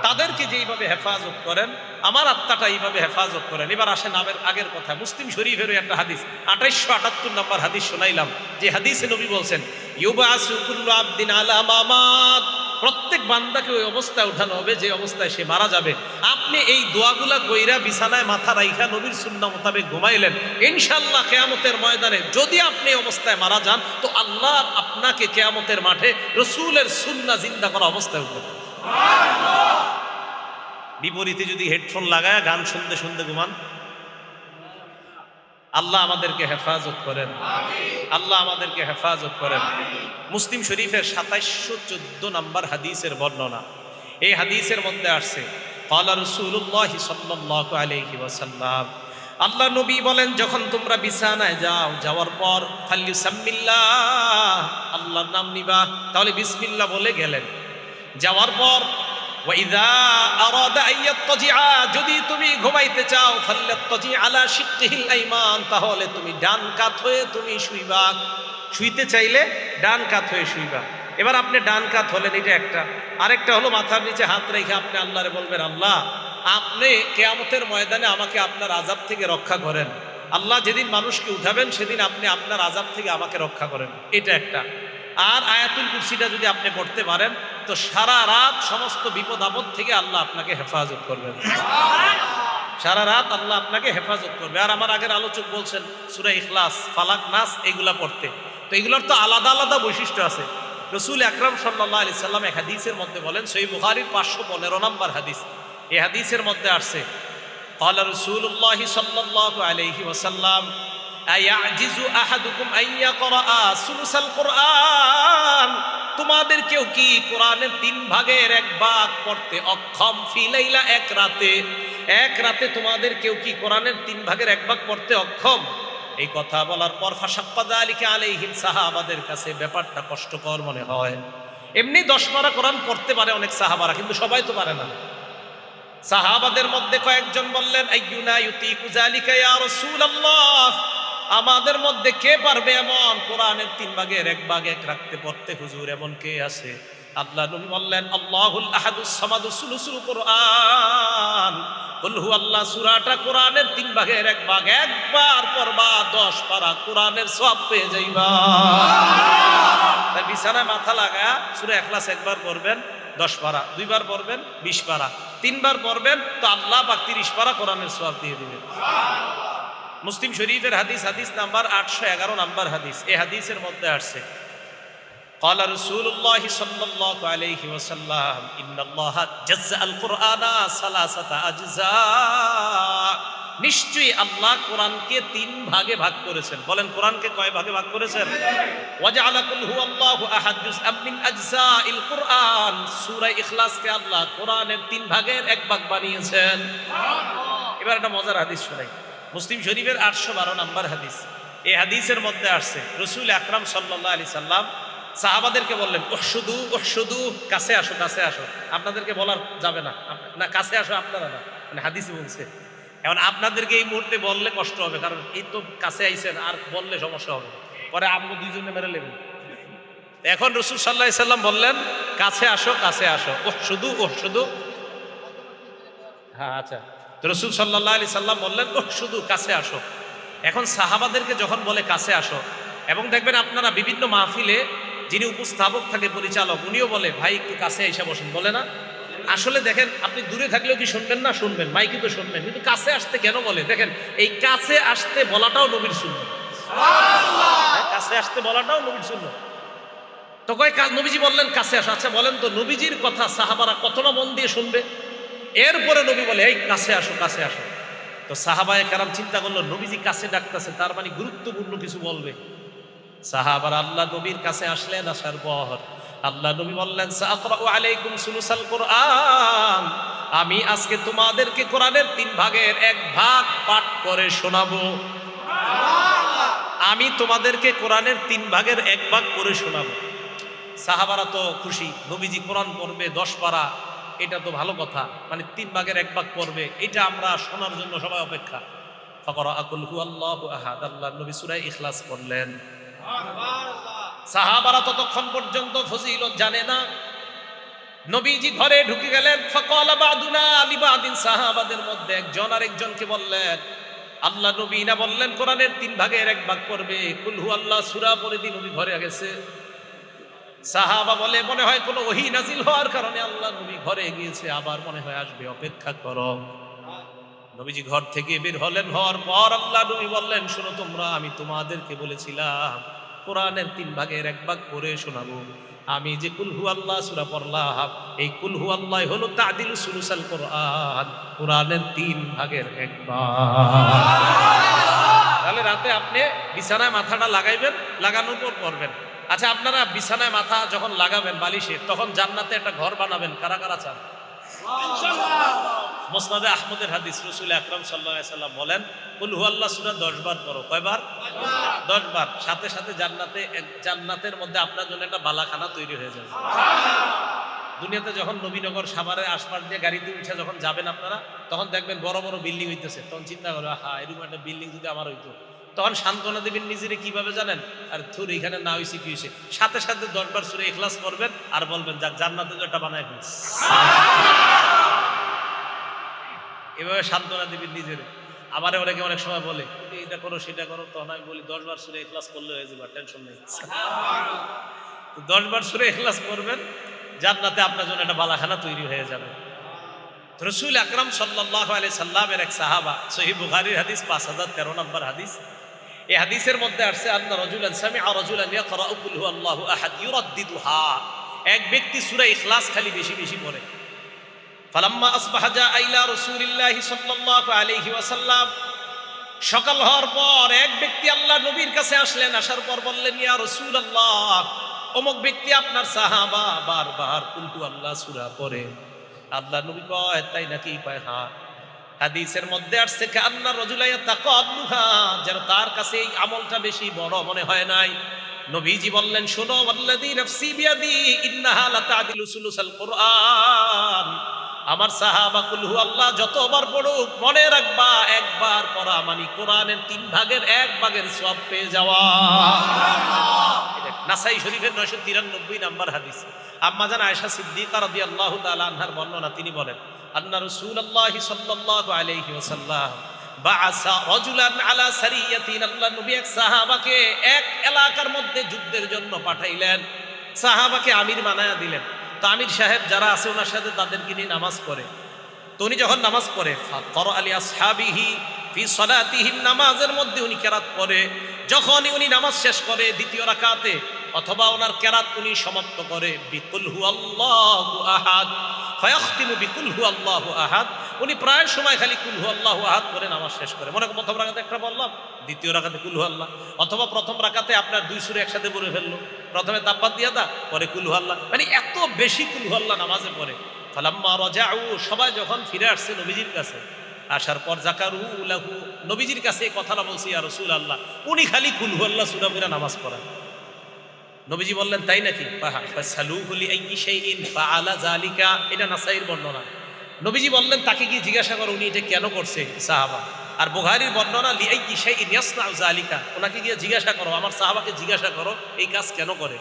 তাদেরকে যেইভাবে হেফাজত করেন, আমার আত্মাটা এইভাবে হেফাজত করেন। এবার আসেন আগের কথা, মুসলিম শরীফেরও একটা হাদিস, 2878 নম্বর হাদিস শোনাইলাম, যে হাদিসে নবী বলছেন, ইউবাসু কুল্লু আবদিন আলা মা মাত, প্রত্যেক বান্দাকে ওই অবস্থায় উঠানো হবে যে অবস্থায় সে মারা যাবে। আপনি এই দোয়াগুলা কইরা বিছানায় মাথা রাইখা নবীর সুন্নাহ মোতাবেক ঘুমাইলেন, ইনশাআল্লাহ কিয়ামতের ময়দানে যদি আপনি অবস্থায় মারা যান, তো আল্লাহ আপনাকে কিয়ামতের মাঠে রাসূলের সুন্নাহ জিন্দা করা অবস্থায় উঠাবেন। সুবহানাল্লাহ। বিপরীতে যদি হেডফোন লাগায় গান শুনতে শুনতে ঘুমান, আল্লাহ আমাদেরকে হেফাজত করেন, আল্লাহ আমাদেরকে হেফাজত করেন। মুসলিম শরীফের 2714 নম্বর হাদিসের বর্ণনা। এই হাদিসের মধ্যে আসছে, ক্বালা রাসূলুল্লাহ সাল্লাল্লাহু আলাইহি ওয়াসাল্লাম, আল্লাহ নবী বলেন, যখন তোমরা বিছানায় যাও, যাওয়ার পর ফাল্লিসাম্মিল্লাহ, আল্লাহর নাম নিবা। তাহলে বিসমিল্লাহ বলে গেলেন। যাওয়ার পর ওয়াইদা আরাদা আইয়াত্তাজিআ, যদি তুমি ঘুমাইতে চাও, ফাল্লাত্তাজি আলা শিক্কিহিল আইমান, তাহলে তুমি ডান কাত হয়ে তুমি শুইবা। শুইতে চাইলে ডান কাত হয়ে শুইবা। এবার আপনি ডান কাত হলেন, এটা একটা। আরেকটা হলো মাথার নিচে হাত রেখে আপনি আল্লাহরে বলবেন, আল্লাহ আপনি কিয়ামতের ময়দানে আমাকে আপনার আযাব থেকে রক্ষা করেন। আল্লাহ যেদিন মানুষকে উঠাবেন সেদিন আপনি আপনার আযাব থেকে আমাকে রক্ষা করেন, এটা একটা। আর আয়াতুল কুরসিটা যদি আপনি পড়তে পারেন, তো সারা রাত সমস্ত বিপদ আপদ থেকে আল্লাহ আপনাকে হেফাজত করবেন, সারা রাত আল্লাহ আপনাকে হেফাজত করবে। আর আমার আগের আলোচক বলছেন সূরা ইখলাস, ফালাক, নাস এগুলা পড়তে, তো এগুলোর তো আলাদা আলাদা বৈশিষ্ট্য আছে। রাসূল আকরাম সাল্লাল্লাহু আলাইহি সাল্লাম এক হাদিসের মধ্যে বলেন, সহিহ বুখারীর 515 নম্বর হাদিস, এই হাদিসের মধ্যে আসছে ক্বালা রাসূলুল্লাহ সাল্লাল্লাহু আলাইহি ওয়াসাল্লাম আয়াজিজু আহাদুকুম আন ইয়াকরা সুলুসাল কুরআন, তোমাদের কেউ কি কোরআনের 3 ভাগের 1 ভাগ পড়তে অক্ষম? ফি লাইলা, এক রাতে তোমাদের কেউ কি কোরআনের 3 ভাগের 1 ভাগ পড়তে অক্ষম? এই কথা বলার পর ফাশাক্কা যালিকা আলাইহিম, সাহাবাদের কাছে ব্যাপারটা কষ্টকর মনে হয়। এমনি 10 পারা কোরআন পড়তে পারে অনেক সাহাবারা, কিন্তু সবাই তো পারে না। সাহাবাদের মধ্যে কয়েকজন বললেন আইয়ুনা ইউতিকু যালিকা ইয়া রাসূলুল্লাহ, আমাদের মধ্যে কে পারবে এমন কোরআনের 3 ভাগের 1 ভাগ এক রাখতে পড়তে? হুজুর এমন কে আছে? আল্লাহ নবী বললেন আল্লাহুল আহাদুস সামাদু সুলুসুল কুরআন, কুল হুয়াল্লাহ সূরাটা কোরআনের 3 ভাগের 1 ভাগ, একবার পড়বা 10 পারা কোরআনের সওয়াব পেয়ে যাইবা। তাই বিছানায় মাথা লাগা সূরা ইখলাস একবার পড়বেন 10 পারা, 2 বার পড়বেন 20 পারা, 3 বার পড়বেন তো আল্লাহ পাক 30 পারা কোরআনের সওয়াব দিয়ে দিবেন। মুসলিম শরীফের হাদিস, হাদিস নাম্বার 811 নাম্বার হাদিস। এই হাদিসের মধ্যে আসছে قال رسول الله صلى الله عليه وسلم ان الله جزأ القرآن 3 اجزاء, নিশ্চয়ই আল্লাহ কোরআনকে 3 ভাগে ভাগ করেছেন। বলেন কোরআনকে কয় ভাগে ভাগ করেছেন? ওয়াজআলা কুল হুয়াল্লাহু আহাদ জুজআম মিন আজজাইল কুরআন, সূরা ইখলাসকে আল্লাহ কোরআনের 3 ভাগের 1 ভাগ বানিয়েছেন। এবার একটা মজার হাদিস শুনাই, মুসলিম শরীফের 812 নাম্বার হাদিস। এই হাদিসের মধ্যে আসছে রাসূল আকরাম সাল্লাল্লাহু আলাইহি সাল্লাম সাহাবাদেরকে বললেন উহশুদু উহশুদু, কাছে আসো কাছে আসো। আপনাদেরকে বলার যাবে না, না কাছে আসো আপনারা না, মানে হাদিসে বলছে। এখন আপনাদেরকে এই মুহূর্তে বললে কষ্ট হবে, কারণ এই তো কাছে আইছেন, আর বললে সমস্যা হবে, পরে আপনি দুইজনে মেরে নেবেন। এখন রাসূল সাল্লাল্লাহু আলাইহি সাল্লাম বললেন কাছে আসো কাছে আসো, উহশুদু উহশুদু। হ্যাঁ আচ্ছা, তো রাসূল সাল্লাল্লাহু আলাইহি সাল্লাম বললেন উহশুদু, কাছে আসো। এখন সাহাবাদেরকে যখন বলে কাছে আসো, এবং দেখবেন আপনারা বিভিন্ন মাহফিলে যিনি উপস্থাপক থাকে, পরিচালক, উনিও বলে ভাই একটু কাছে এসে বসেন, বলে না? আসলে দেখেন আপনি দূরে থাকলেও কি শুনবেন না? শুনবেন, মাইকে তো শুনবেন, কিন্তু কাছে আসতে কেন বলে? দেখেন এই কাছে আসতে বলাটাও নবীর সুন্নাত, কাছে আসতে বলাটাও নবীর সুন্নাত। তো কয় নবীজি বললেন কাছে আসো, আচ্ছা বলেন তো নবীজির কথা সাহাবারা কতটা মন দিয়ে শুনবে? এরপরে নবী বলে এই কাছে আসো কাছে আসো। তো সাহাবায়ে কেরাম চিন্তা করলো নবীজি কাছে ডাকতেছে, তার মানে গুরুত্বপূর্ণ কিছু বলবে। সাহাবারা আল্লাহ নবীর কাছে আসলেন, আসার পর আল্লাহ নবী বললেন সাআকরাউ আলাইকুম সুলুসাল কুরআন, আমি আজকে তোমাদেরকে কোরআনের 3 ভাগের 1 ভাগ পাঠ করে শোনাবো। আমি তোমাদেরকে কোরআনের 3 ভাগের 1 ভাগ করে শোনাবো। সাহাবারা তো খুশি, নবীজি কোরআন পড়বে 10 পারা, এটা তো ভালো কথা, মানে 3 ভাগের 1 ভাগ পড়বে, এটা আমরা শোনার জন্য সবাই অপেক্ষা। ফাকরা কুল হুয়াল্লাহু আহাদ, আল্লাহ নবী সূরা ইখলাস পড়লেন। সাহাবারা ততক্ষণ পর্যন্ত ফজিলত জানে না। নবীজি ঘরে ঢুকে গেলেন। ফাকালা বাদুনা লিবাদিন, সাহাবাদের মধ্যে একজন আরেকজনকে বললেন, আল্লাহ নবী না বললেন কোরআনের 3 ভাগের 1 ভাগ করবে, কুল হুয়াল্লাহ সূরা পড়ে দিন। নবী ঘরে গেছে। সাহাবা বলে মনে হয় কোনো ওহী নাজিল হওয়ার কারণে আল্লাহ নবী ঘরে গিয়েছে, আবার মনে হয় আসবে, অপেক্ষা করো। নবীজি ঘর থেকে বের হলেন, হওয়ার পর আল্লাহ নবী বললেন শোনো তোমরা, আমি তোমাদেরকে বলেছিলাম কোরআনের 3 ভাগের 1 ভাগ করে শোনাবো। আমি যে কুল হুয়াল্লাহ সূরা পড়লাম, এই কুল হুয়াল্লাহ হলো তাদিল সুলুসাল কুরআন, কোরআনের 3 ভাগের 1 ভাগ। তাহলে রাতে আপনি বিছানায় মাথাটা লাগাইবেন, লাগানোর পর পড়বেন। আচ্ছা আপনারা বিছানায় মাথা যখন লাগাবেন বালিশে, তখন জান্নাতে একটা ঘর বানাবেন, কারা কারা চান? মুসনাদে আহমদের হাদিস, রাসূল আকরাম সাল্লাল্লাহু আলাইহি সাল্লাম বলেন কুল হুয়াল্লাহ সূরা 10 বার পড়ো। কয়বার? 10 বার। সাথে সাথে জান্নাতের মধ্যে আপনার জন্য একটা বালাখানা তৈরি হয়ে যাবে। দুনিয়াতে যখন নবীনগর সাভারের আশপাশ দিয়ে গাড়িতে উঠে যখন যাবেন আপনারা, তখন দেখবেন বড় বড় বিল্ডিং হইতেছে, তখন চিন্তা করো হা এরকম একটা বিল্ডিং যদি আমার হইতো, তখন সান্ত্বনা দেবেন নিজেরে কিভাবে জানেন? আর থুর এখানে না হইছে কি হইছে, সাথে সাথে 10 বার সূরা ইখলাস পড়বেন আর বলবেন যাক জান্নাতে তো একটা বানায় ফেলছি। এভাবে সান্ত্বনা দিবেন নিজের। আমারে অনেকে অনেক সময় বলে এটা করো সেটা করো, তখন আমি বলি 10 বার সূরা ইখলাস করলে হয়ে যাবে, টেনশন নেই। 10 বার সূরা ইখলাস করবেন, জান্নাতে আপনার জন্য একটা বালাখানা তৈরি হয়ে যাবে। রাসূল আকরাম সাল্লাল্লাহু আলাইহি সাল্লামের এক সাহাবা, সহিহ বুখারীর হাদিস 5013 নম্বর হাদিস। এই হাদিসের মধ্যে আসছে আন্না রাজুলান সামিআ রাজুলান ইয়াকরাউ কুল হুয়াল্লাহু আহাদ ইউরাদ্দিদুহা। এক ব্যক্তি সূরা ইখলাস খালি বেশি বেশি পড়ে। ফালাম্মা আসবাহা জাআ ইলা রাসূলিল্লাহি সাল্লাল্লাহু আলাইহি ওয়াসাল্লাম। সকাল হওয়ার পর এক ব্যক্তি আল্লাহ নবীর কাছে আসলেন, আসার পর বললেন, ইয়া রাসূলুল্লাহ, অমুক ব্যক্তি আপনার সাহাবা বারবার কুল হুয়াল্লাহ সূরা পড়ে। আল্লাহ নবী কয়, তাই নাকি? কয় হ্যাঁ। হাদিসের মধ্যে আসছে কান্না রাজুলা ইয়াতাকাল্লুহা, যেন তার কাছে এই আমলটা বেশি বড় মনে হয় নাই। নবীজি বললেন, শোনো, ওয়াল্লাযী নাফসি বিয়াদি ইন্নাহা লাতাদিলু সুলুসাল কুরআন। আমার সাহাবা কুল হুয়াল্লাহ যতবার পড়ুক মনে রাখবা, একবার পড়া মানে কোরআনের 3 ভাগের 1 ভাগের সওয়াব পেয়ে যাওয়া। নাসাই শরীফের 993 নম্বর হাদিস। আম্মা জান আয়েশা সিদ্দিকা রাদিয়াল্লাহু তাআলা আনহার বর্ণনা, তিনি বলেন, আন্না রাসূলুল্লাহি সাল্লাল্লাহু আলাইহি ওয়াসাল্লাম বাআসা রাজুলান আলা সারিয়াতিন। আল্লাহ নবী এক সাহাবাকে এক এলাকার মধ্যে যুদ্ধের জন্য পাঠাইলেন, সাহাবাকে আমির বানায়া দিলেন। তো আমির সাহেব যারা আছে ওনার সাথে তাদেরকে নিয়ে নামাজ পড়ে। তো উনি যখন নামাজ পড়ে, ফাকরা আলী আসহাবিহি ফি সালাতিহিম, নামাজের মধ্যে উনি কেরাত পড়ে। যখনই উনি নামাজ শেষ করে দ্বিতীয় রাকাতে, অথবা ওনার কেরাত উনি সমাপ্ত করে বিকুল হুয়াল্লাহু আহাদ, ফায়াখতিমু বিকুল হুয়াল্লাহু আহাদ, উনি প্রায় সময় খালি কুল হুয়াল্লাহু আহাদ করে নামাজ শেষ করে। মনে করেন প্রথম রাকাতে একটা বললাম, দ্বিতীয় রাকাতে কুল হুয়াল্লাহ, অথবা প্রথম রাকাতে আপনার 2 সূরা একসাথে পড়ে ফেললো, প্রথমে তাব্বাত ইয়াদা পরে কুল হুয়াল্লাহ, মানে এত বেশি কুল হুয়াল্লাহ নামাজে পড়ে। ফালাম্মা রাজাউ, সবাই যখন ফিরে আসছে নবীজির কাছে, আসার পর যাকারু লাহু, নবীজির কাছে এই কথাটা বলছি, ইয়া রাসূলুল্লাহ, উনি খালি কুল হুয়াল্লাহ সূরা পড়ে নামাজ পড়েন। নবীজি বললেন, তাই নাকি? ফাসালুহু লিআইয়ি শাইইন ফাআলা যালিকা, এটা নাসাইর বর্ণনা। নবীজি বললেন, তাকে কি জিজ্ঞাসা করো উনি এটা কেন করছে, সাহাবা। আর বুখারীর বর্ণনা লিআইয়ি শাইইন ইয়াসনাউ যালিকা, ওনাকে গিয়ে জিজ্ঞাসা করো, আমার সাহাবাকে জিজ্ঞাসা করো এই কাজ কেন করে।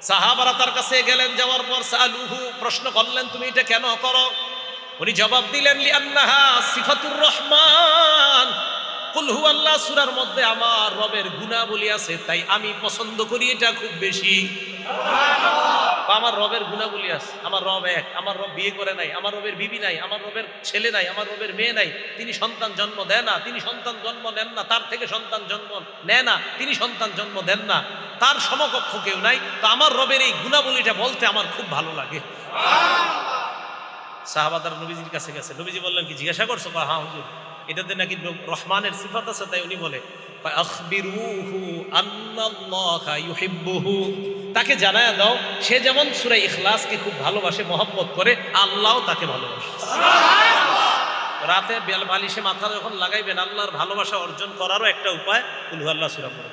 সাহাবারা তার কাছে গেলেন, যাওয়ার পর সালুহু, প্রশ্ন করলেন, তুমি এটা কেন করো? উনি জবাব দিলেন, লিআন্নাহা সিফাতুর রহমান, কুল হুয়াল্লাহ সূরার মধ্যে আমার রবের গুণাবলী আছে, তাই আমি পছন্দ করি এটা খুব বেশি। সুবহানাল্লাহ। আমার রবের গুণাবলী আছে, আমার রব এক, আমার রব বিয়ে করে নাই, আমার রবের বিবি নাই, আমার রবের ছেলে নাই, আমার রবের মেয়ে নাই, তিনি সন্তান জন্ম দেয় না, তিনি সন্তান জন্ম নেন না, তার থেকে সন্তান জন্ম নেয় না, তিনি সন্তান জন্ম দেন না, তার সমকক্ষ কেউ নাই। তো আমার রবের এই গুণাবলীটা বলতে আমার খুব ভালো লাগে। সাহাবাদার নবীজির কাছে গেছে, নবীজি বললেন, কি জিজ্ঞাসা করছো? হ্যাঁ হুজুর, এটাতে নাকি রহমানের সিফাত আছে, তাই উনি বলে, আখবিরুহু আন্নাল্লাহা ইউহিব্বুহু, তাকে জানায়া দাও সে যেমন সূরা ইখলাসকে খুব ভালোবাসে, মহব্বত করে, আল্লাহও তাকে ভালোবাসে। সুবহানাল্লাহ। রাতে বালিশে মাথা যখন লাগাইবেন, আল্লাহর ভালোবাসা অর্জন করারও একটা উপায় কুল হুয়াল্লাহ সূরা পড়া।